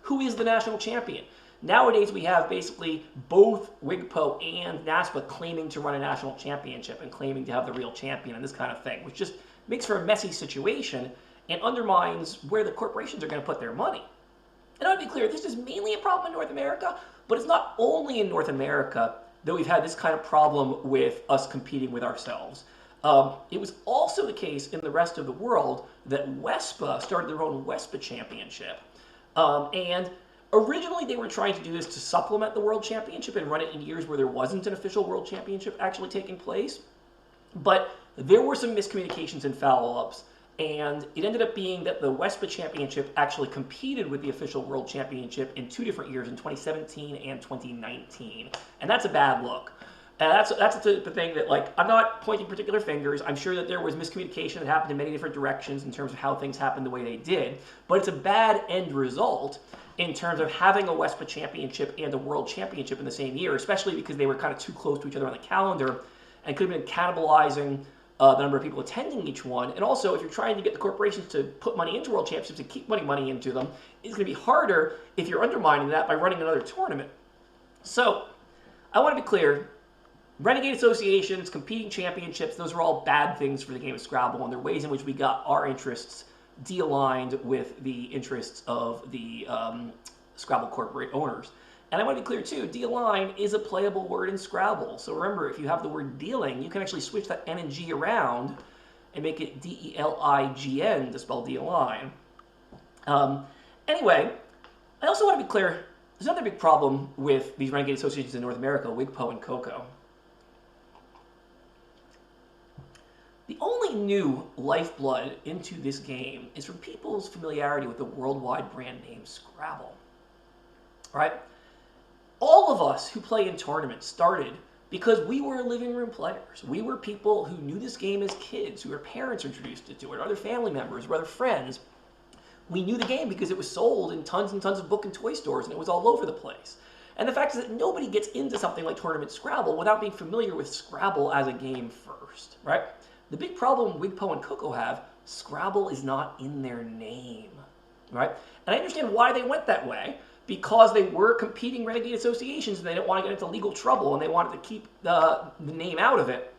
who is the national champion? Nowadays, we have basically both WIGPO and NASPA claiming to run a national championship and claiming to have the real champion and this kind of thing, which just makes for a messy situation and undermines where the corporations are going to put their money. And I want to be clear, this is mainly a problem in North America, but it's not only in North America that we've had this kind of problem with us competing with ourselves. It was also the case in the rest of the world that WESPA started their own WESPA championship. And originally, they were trying to do this to supplement the World Championship and run it in years where there wasn't an official World Championship actually taking place. But there were some miscommunications and foul-ups, and it ended up being that the WESPA Championship actually competed with the official World Championship in 2 different years, in 2017 and 2019. And that's a bad look. And that's the thing that, like, I'm not pointing particular fingers. I'm sure that there was miscommunication that happened in many different directions in terms of how things happened the way they did. But it's a bad end result in terms of having a WESPA championship and a world championship in the same year, especially because they were kind of too close to each other on the calendar and could have been cannibalizing the number of people attending each one. And also, if you're trying to get the corporations to put money into world championships and keep putting money into them, it's going to be harder if you're undermining that by running another tournament. So, I want to be clear. Renegade associations, competing championships, those are all bad things for the game of Scrabble, and they're ways in which we got our interests de-aligned with the interests of the Scrabble corporate owners. And I want to be clear too, de-align is a playable word in Scrabble. So remember, if you have the word dealing, you can actually switch that N and G around and make it D-E-L-I-G-N to spell de-align. Anyway, I also want to be clear, there's another big problem with these renegade associations in North America, WIGPO and COCO. The only new lifeblood into this game is from people's familiarity with the worldwide brand name Scrabble. Right? All of us who play in tournaments started because we were living room players. We were people who knew this game as kids, who their parents introduced it to it, or other family members, or other friends. We knew the game because it was sold in tons and tons of book and toy stores, and it was all over the place. And the fact is that nobody gets into something like Tournament Scrabble without being familiar with Scrabble as a game first, right? The big problem WIGPO and COCO have, Scrabble is not in their name, right? And I understand why they went that way, because they were competing renegade associations and they didn't want to get into legal trouble and they wanted to keep the name out of it.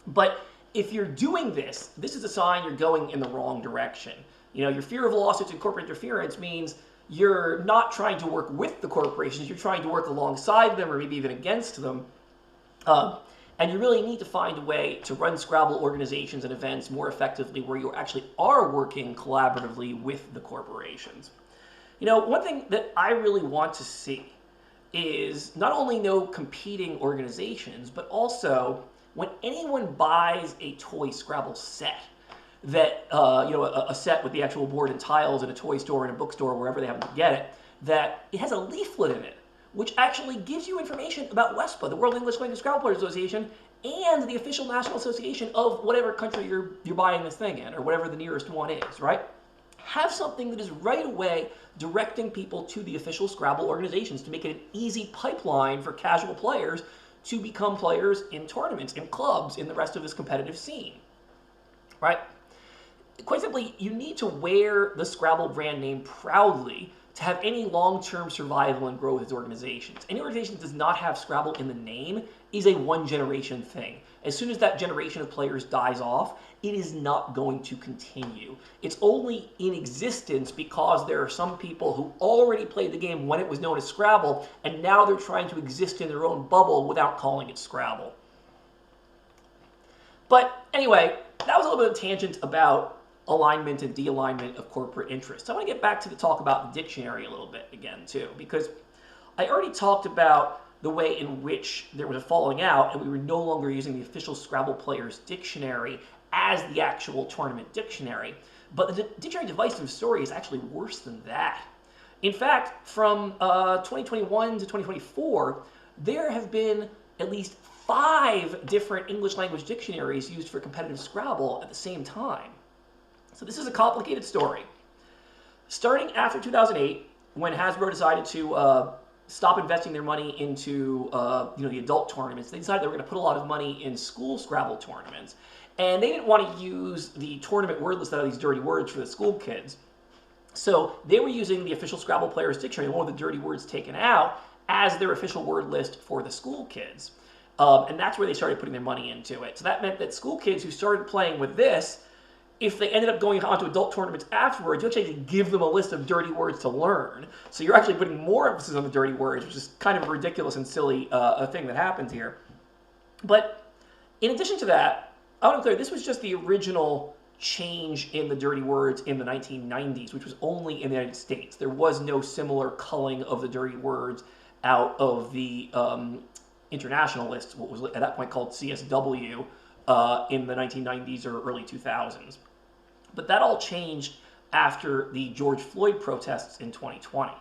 But if you're doing this, this is a sign you're going in the wrong direction. You know, your fear of lawsuits and corporate interference means you're not trying to work with the corporations, you're trying to work alongside them or maybe even against them. And you really need to find a way to run Scrabble organizations and events more effectively where you actually are working collaboratively with the corporations. You know, one thing that I really want to see is not only no competing organizations, but also when anyone buys a toy Scrabble set, that, you know, a set with the actual board and tiles in a toy store, in a bookstore, wherever they happen to get it, that it has a leaflet in it, which actually gives you information about WESPA, the World English Language Scrabble Players Association, and the official national association of whatever country you're buying this thing in, or whatever the nearest one is, right? Have something that is right away directing people to the official Scrabble organizations to make it an easy pipeline for casual players to become players in tournaments, in clubs, in the rest of this competitive scene, right? Quite simply, you need to wear the Scrabble brand name proudly to have any long-term survival and growth as organizations. Any organization that does not have Scrabble in the name is a one-generation thing. As soon as that generation of players dies off, it is not going to continue. It's only in existence because there are some people who already played the game when it was known as Scrabble, and now they're trying to exist in their own bubble without calling it Scrabble. But anyway, that was a little bit of a tangent about alignment and de-alignment of corporate interests. I want to get back to the talk about the dictionary a little bit again, too, because I already talked about the way in which there was a falling out and we were no longer using the official Scrabble Players Dictionary as the actual tournament dictionary. But the dictionary divisive story is actually worse than that. In fact, from 2021 to 2024, there have been at least 5 different English language dictionaries used for competitive Scrabble at the same time. So this is a complicated story. Starting after 2008, when Hasbro decided to stop investing their money into the adult tournaments, they decided they were going to put a lot of money in school Scrabble tournaments. And they didn't want to use the tournament word list out of these dirty words for the school kids. So they were using the official Scrabble Players Dictionary, one of the dirty words taken out, as their official word list for the school kids. And that's where they started putting their money into it. So that meant that school kids who started playing with this, if they ended up going on to adult tournaments afterwards, you actually give them a list of dirty words to learn. So you're actually putting more emphasis on the dirty words, which is kind of a ridiculous and silly thing that happens here. But in addition to that, I want to be clear, this was just the original change in the dirty words in the 1990s, which was only in the United States. There was no similar culling of the dirty words out of the international list, what was at that point called CSW, in the 1990s or early 2000s. But that all changed after the George Floyd protests in 2020.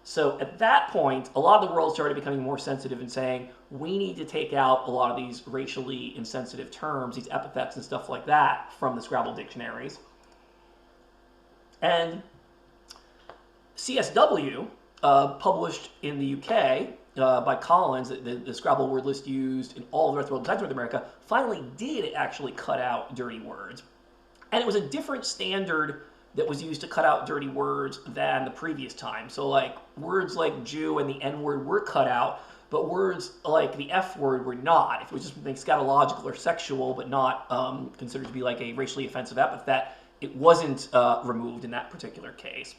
So at that point, a lot of the world started becoming more sensitive and saying, we need to take out a lot of these racially insensitive terms, these epithets and stuff like that from the Scrabble dictionaries. And CSW, published in the UK by Collins, the Scrabble word list used in all the rest of the world besides North America, finally did actually cut out dirty words. And it was a different standard that was used to cut out dirty words than the previous time. So like words like Jew and the N word were cut out, but words like the F word were not. If it was just something scatological or sexual, but not considered to be like a racially offensive epithet, it wasn't removed in that particular case.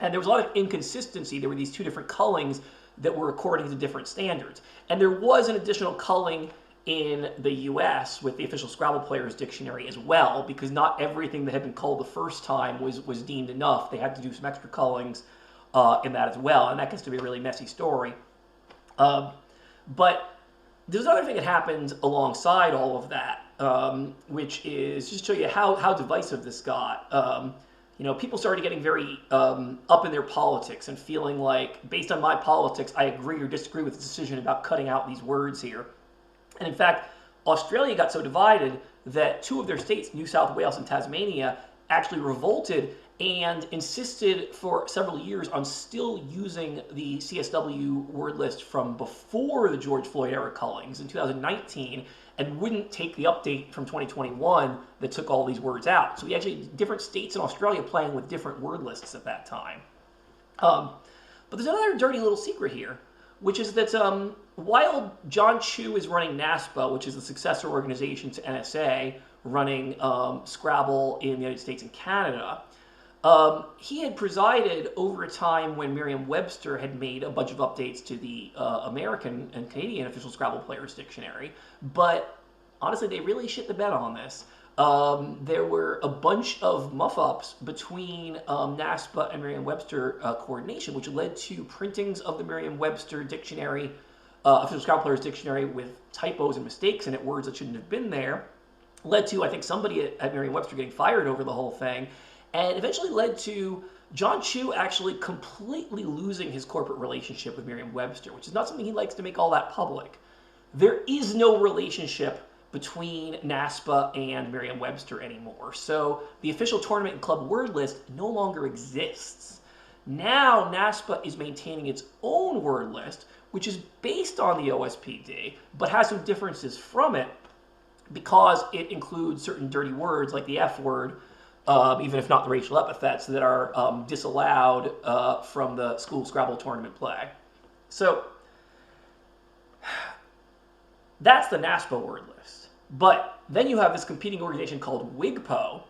And there was a lot of inconsistency. There were these 2 different cullings that were according to different standards. And there was an additional culling in the US with the official Scrabble Players Dictionary as well, because not everything that had been culled the first time was deemed enough. They had to do some extra cullings in that as well, and that gets to be a really messy story. But there's another thing that happened alongside all of that, which is just to show you how divisive this got. People started getting very up in their politics and feeling like, based on my politics, I agree or disagree with the decision about cutting out these words here. And in fact, Australia got so divided that 2 of their states, New South Wales and Tasmania, actually revolted and insisted for several years on still using the CSW word list from before the George Floyd era cullings in 2019, and wouldn't take the update from 2021 that took all these words out. So we actually had different states in Australia playing with different word lists at that time. But there's another dirty little secret here, which is that while John Chu is running NASPA, which is the successor organization to NSA, running Scrabble in the United States and Canada, he had presided over a time when Merriam-Webster had made a bunch of updates to the American and Canadian official Scrabble players dictionary. But honestly, they really shit the bed on this. There were a bunch of muff-ups between NASPA and Merriam-Webster coordination, which led to printings of the Merriam-Webster dictionary, official Scrabble players dictionary, with typos and mistakes in it, words that shouldn't have been there. Led to, I think, somebody at Merriam-Webster getting fired over the whole thing, and eventually led to John Chu actually completely losing his corporate relationship with Merriam-Webster, which is not something he likes to make all that public. There is no relationship between NASPA and Merriam-Webster anymore. So the official tournament and club word list no longer exists. Now NASPA is maintaining its own word list, which is based on the OSPD, but has some differences from it because it includes certain dirty words like the F word, even if not the racial epithets, that are disallowed from the school Scrabble tournament play. So that's the NASPA word list. But then you have this competing organization called WIGPO,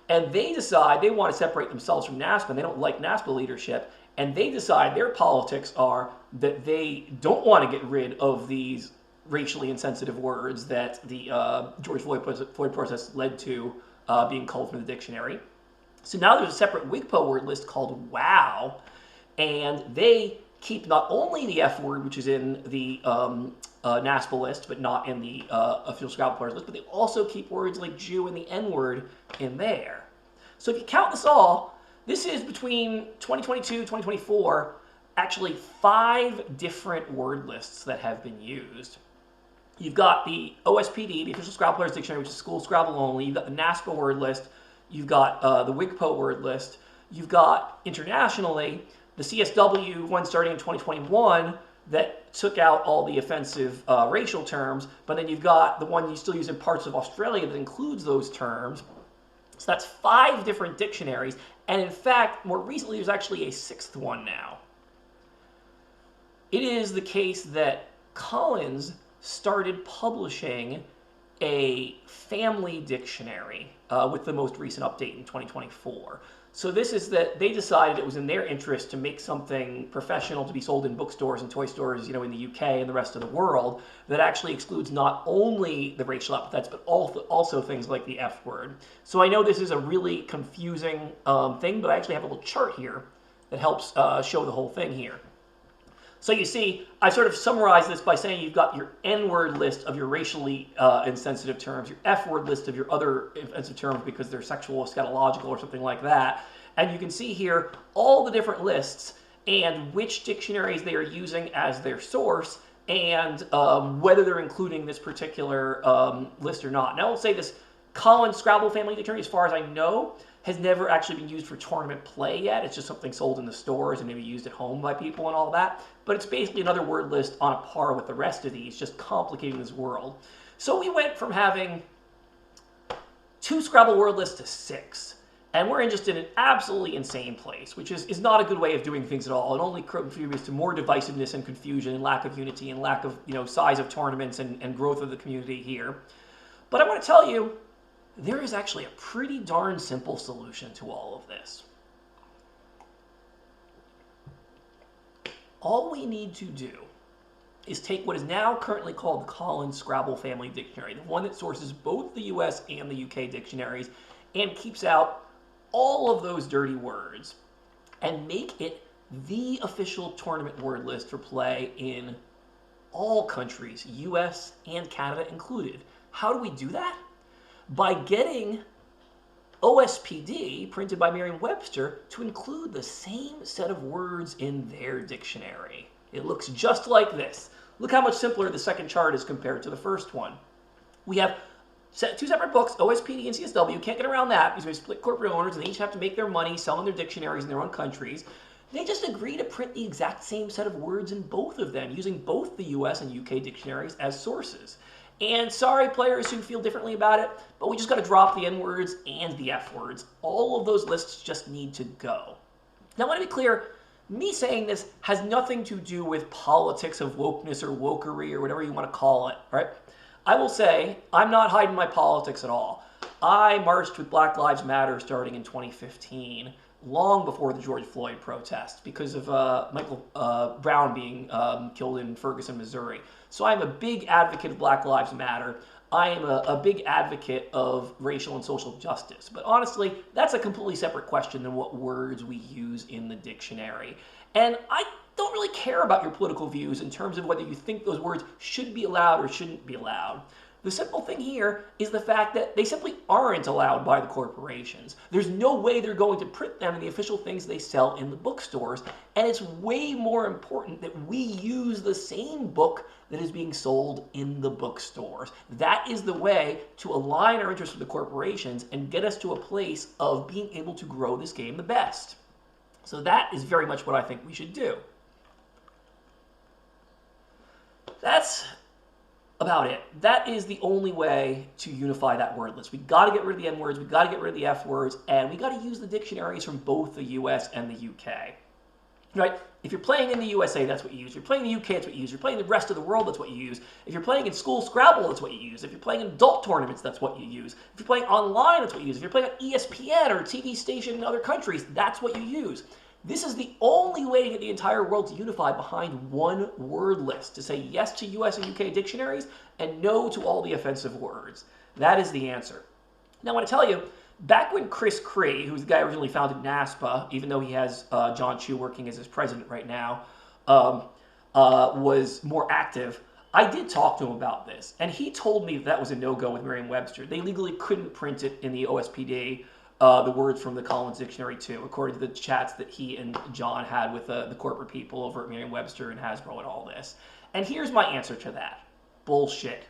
and they decide they want to separate themselves from NASPA, and they don't like NASPA leadership, and they decide their politics are that they don't want to get rid of these racially insensitive words that the George Floyd protest led to being culled from the dictionary. So now there's a separate WIGPO word list called WOW, and they keep not only the F word, which is in the NASPA list, but not in the official Scrabble players list, but they also keep words like Jew and the N word in there. So if you count this all, this is between 2022 and 2024, actually 5 different word lists that have been used. You've got the OSPD, the official Scrabble players dictionary, which is school Scrabble only. You've got the NASPA word list. You've got the WIGPO word list. You've got internationally the CSW one starting in 2021 that took out all the offensive racial terms, but then you've got the one you still use in parts of Australia that includes those terms. So that's 5 different dictionaries, and in fact, more recently, there's actually a 6th one now. It is the case that Collins started publishing a family dictionary with the most recent update in 2024. So this is that they decided it was in their interest to make something professional to be sold in bookstores and toy stores, in the UK and the rest of the world, that actually excludes not only the racial epithets, but also things like the F word. So I know this is a really confusing thing, but I actually have a little chart here that helps show the whole thing here. So you see, I sort of summarized this by saying you've got your N-word list of your racially insensitive terms, your F-word list of your other offensive terms because they're sexual or scatological or something like that. And you can see here all the different lists and which dictionaries they are using as their source and whether they're including this particular list or not. Now, I'll say this Collins Scrabble Family Dictionary, as far as I know, has never actually been used for tournament play yet. It's just something sold in the stores and maybe used at home by people and all that. But it's basically another word list on a par with the rest of these, just complicating this world. So we went from having 2 Scrabble word lists to 6. And we're just in an absolutely insane place, which is not a good way of doing things at all. It only contributes to more divisiveness and confusion and lack of unity and lack of size of tournaments and growth of the community here. But I want to tell you, there is actually a pretty darn simple solution to all of this. All we need to do is take what is now currently called the Collins Scrabble Family Dictionary, the one that sources both the US and the UK dictionaries and keeps out all of those dirty words, and make it the official tournament word list for play in all countries, US and Canada included. How do we do that? By getting OSPD, printed by Merriam-Webster, to include the same set of words in their dictionary. It looks just like this. Look how much simpler the second chart is compared to the first one. We have 2 separate books, OSPD and CSW. Can't get around that because we split corporate owners and they each have to make their money selling their dictionaries in their own countries. They just agree to print the exact same set of words in both of them, using both the US and UK dictionaries as sources. And sorry, players who feel differently about it, but we just got to drop the N words and the F words. All of those lists just need to go. Now, I want to be clear, Me saying this has nothing to do with politics of wokeness or wokery or whatever you want to call it, right? I will say I'm not hiding my politics at all. I marched with Black Lives Matter starting in 2015, long before the George Floyd protests, because of Michael Brown being killed in Ferguson, Missouri. So I'm a big advocate of Black Lives Matter. I am a big advocate of racial and social justice. But honestly, that's a completely separate question than what words we use in the dictionary. And I don't really care about your political views in terms of whether you think those words should be allowed or shouldn't be allowed. The simple thing here is the fact that they simply aren't allowed by the corporations. There's no way they're going to print them in the official things they sell in the bookstores, and it's way more important that we use the same book that is being sold in the bookstores. That is the way to align our interests with the corporations and get us to a place of being able to grow this game the best. So that is very much what I think we should do. That's about it. That is the only way to unify that word list. We got to get rid of the N words, we got to get rid of the F words, and we got to use the dictionaries from both the US and the UK. Right? If you're playing in the USA, that's what you use. If you're playing in the UK, that's what you use. If you're playing in the rest of the world, that's what you use. If you're playing in school Scrabble, that's what you use. If you're playing in adult tournaments, that's what you use. If you're playing online, that's what you use. If you're playing on ESPN or a TV station in other countries, that's what you use. This is the only way to get the entire world to unify behind one word list, to say yes to US and UK dictionaries and no to all the offensive words. That is the answer. Now, I want to tell you, back when Chris Cree, who's the guy who originally founded NASPA, even though he has John Chu working as his president right now, was more active, I did talk to him about this, and he told me that was a no-go with Merriam-Webster. They legally couldn't print it in the OSPD, the words from the Collins Dictionary too, according to the chats that he and John had with the corporate people over at Merriam-Webster and Hasbro and all this. And here's my answer to that. Bullshit.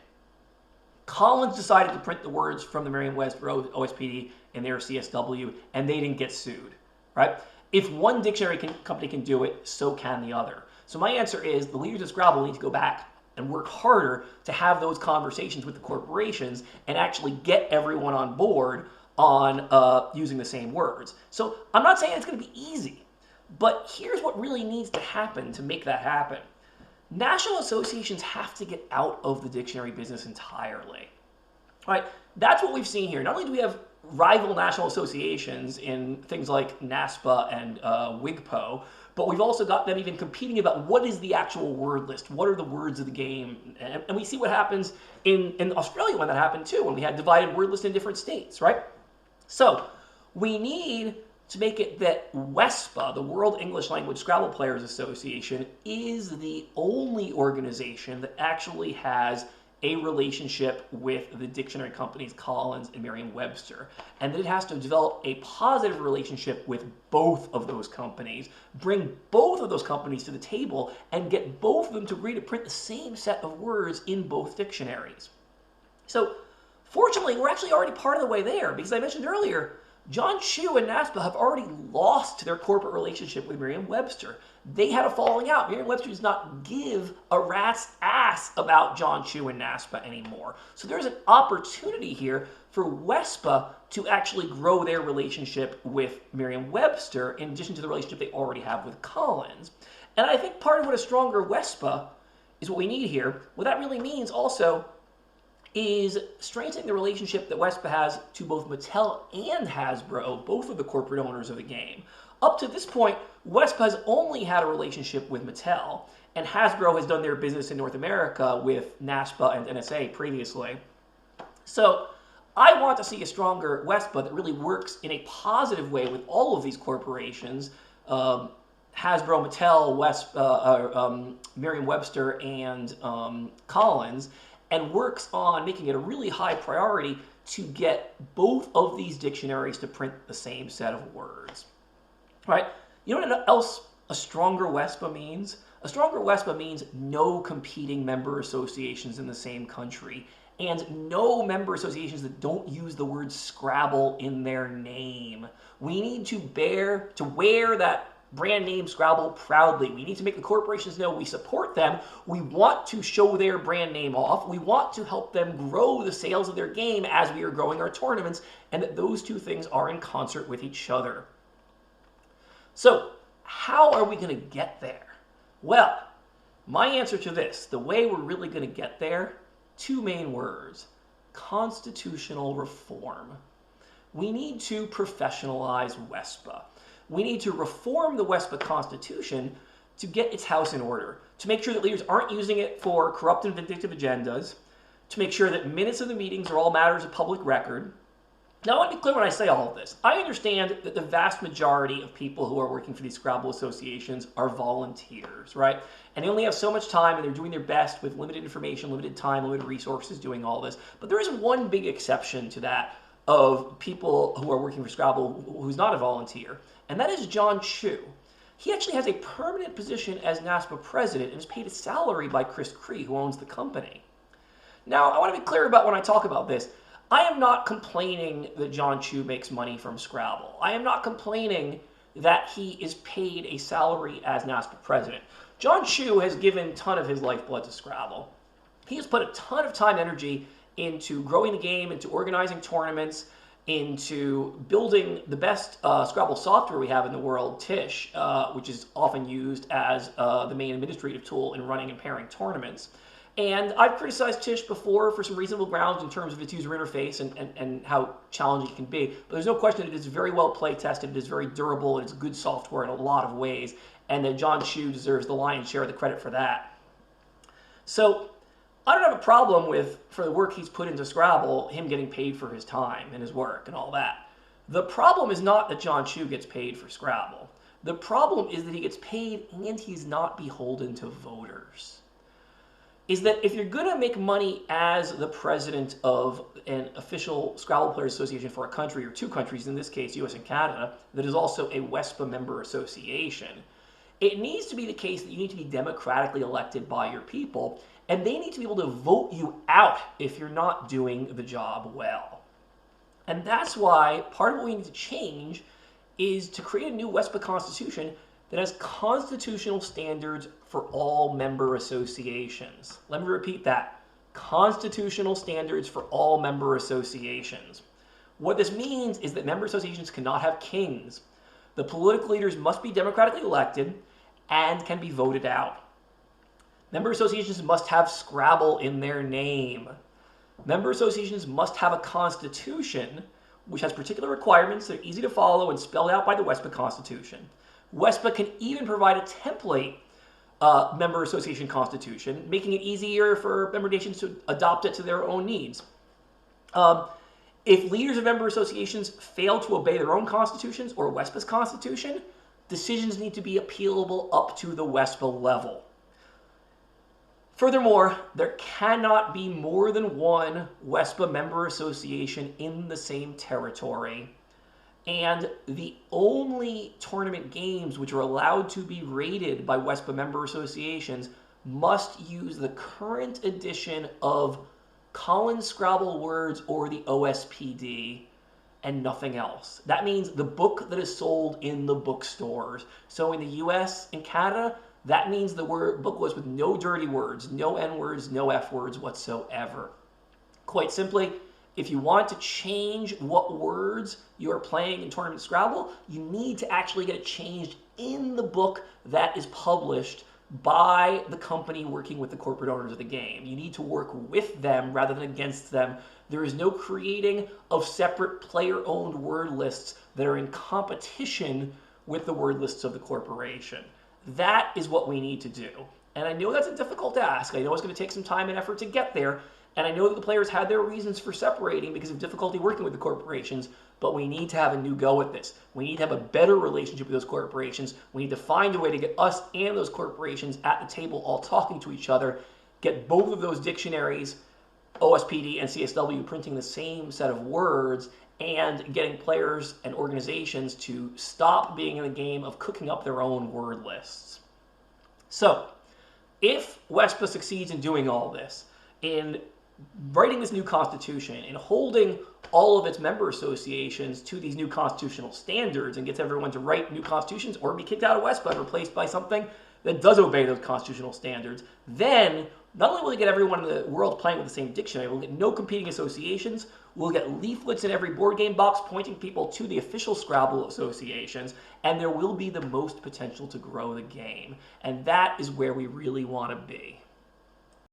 Collins decided to print the words from the Merriam-Webster OSPD in their CSW, and they didn't get sued, right? If one dictionary company can do it, so can the other. So my answer is the leaders of Scrabble need to go back and work harder to have those conversations with the corporations and actually get everyone on board on using the same words. So I'm not saying it's going to be easy, but here's what really needs to happen to make that happen. National associations have to get out of the dictionary business entirely. All right, that's what we've seen here. Not only do we have rival national associations in things like NASPA and WIGPO, but we've also got them even competing about what is the actual word list, what are the words of the game, and we see what happens in Australia when that happened too, when we had divided word lists in different states, right? So we need to make it that WESPA, the World English Language Scrabble Players Association, is the only organization that actually has a relationship with the dictionary companies Collins and Merriam-Webster, and that it has to develop a positive relationship with both of those companies, bring both of those companies to the table, and get both of them to agree to print the same set of words in both dictionaries. So fortunately, we're actually already part of the way there, because I mentioned earlier, John Chu and NASPA have already lost their corporate relationship with Merriam-Webster. They had a falling out. Merriam-Webster does not give a rat's ass about John Chu and NASPA anymore. So there's an opportunity here for WESPA to actually grow their relationship with Merriam-Webster in addition to the relationship they already have with Collins. And I think part of what a stronger WESPA is what we need here. What that really means also is strengthening the relationship that WESPA has to both Mattel and Hasbro, both of the corporate owners of the game. Up to this point, WESPA has only had a relationship with Mattel, and Hasbro has done their business in North America with NASPA and NSA previously. So I want to see a stronger WESPA that really works in a positive way with all of these corporations, Hasbro, Mattel, Merriam-Webster, and Collins, and works on making it a really high priority to get both of these dictionaries to print the same set of words. All right? You know what else a stronger WESPA means? A stronger WESPA means no competing member associations in the same country, and no member associations that don't use the word Scrabble in their name. We need to wear that brand name Scrabble proudly. We need to make the corporations know we support them. We want to show their brand name off. We want to help them grow the sales of their game as we are growing our tournaments, and that those two things are in concert with each other. So how are we going to get there? Well, my answer to this, the way we're really going to get there, two main words: constitutional reform. We need to professionalize WESPA. We need to reform the WESPA Constitution to get its house in order, to make sure that leaders aren't using it for corrupt and vindictive agendas, to make sure that minutes of the meetings are all matters of public record. Now, I want to be clear when I say all of this. I understand that the vast majority of people who are working for these Scrabble associations are volunteers, right? And they only have so much time, and they're doing their best with limited information, limited time, limited resources doing all this. But there is one big exception to that of people who are working for Scrabble who's not a volunteer, and that is John Chu. He actually has a permanent position as NASPA president and is paid a salary by Chris Cree, who owns the company. Now, I want to be clear about when I talk about this. I am not complaining that John Chu makes money from Scrabble. I am not complaining that he is paid a salary as NASPA president. John Chu has given a ton of his lifeblood to Scrabble. He has put a ton of time and energy into growing the game, into organizing tournaments, into building the best Scrabble software we have in the world, Tish, which is often used as the main administrative tool in running and pairing tournaments. And I've criticized Tish before for some reasonable grounds in terms of its user interface and how challenging it can be. But there's no question that it is very well play tested, it is very durable, and it's good software in a lot of ways. And that John Chu deserves the lion's share of the credit for that. So I don't have a problem with, for the work he's put into Scrabble, him getting paid for his time and his work and all that. The problem is not that John Chu gets paid for Scrabble. The problem is that he gets paid and he's not beholden to voters. Is that if you're going to make money as the president of an official Scrabble Players Association for a country, or two countries, in this case, US and Canada, that is also a WESPA member association, it needs to be the case that you need to be democratically elected by your people, and they need to be able to vote you out if you're not doing the job well. And that's why part of what we need to change is to create a new WESPA constitution that has constitutional standards for all member associations. Let me repeat that. Constitutional standards for all member associations. What this means is that member associations cannot have kings. The political leaders must be democratically elected and can be voted out. Member associations must have Scrabble in their name. Member associations must have a constitution which has particular requirements that are easy to follow and spelled out by the WESPA Constitution. WESPA can even provide a template member association constitution, making it easier for member nations to adopt it to their own needs. If leaders of member associations fail to obey their own constitutions or WESPA's constitution, decisions need to be appealable up to the WESPA level. Furthermore, there cannot be more than one WESPA member association in the same territory. And the only tournament games which are allowed to be rated by WESPA member associations must use the current edition of Collins Scrabble Words or the OSPD and nothing else. That means the book that is sold in the bookstores. So in the US and Canada, that means the book was with no dirty words, no N words, no F words whatsoever. Quite simply, if you want to change what words you are playing in Tournament Scrabble, you need to actually get it changed in the book that is published by the company working with the corporate owners of the game. You need to work with them rather than against them. There is no creating of separate player-owned word lists that are in competition with the word lists of the corporation. That is what we need to do. And I know that's a difficult ask. I know it's going to take some time and effort to get there. And I know that the players had their reasons for separating because of difficulty working with the corporations, but we need to have a new go at this. We need to have a better relationship with those corporations. We need to find a way to get us and those corporations at the table all talking to each other, get both of those dictionaries, OSPD and CSW, printing the same set of words, and getting players and organizations to stop being in the game of cooking up their own word lists. So, if WESPA succeeds in doing all this, in writing this new constitution, in holding all of its member associations to these new constitutional standards and gets everyone to write new constitutions or be kicked out of WESPA and replaced by something that does obey those constitutional standards, then not only will we get everyone in the world playing with the same dictionary, we'll get no competing associations, we'll get leaflets in every board game box pointing people to the official Scrabble associations, and there will be the most potential to grow the game. And that is where we really want to be.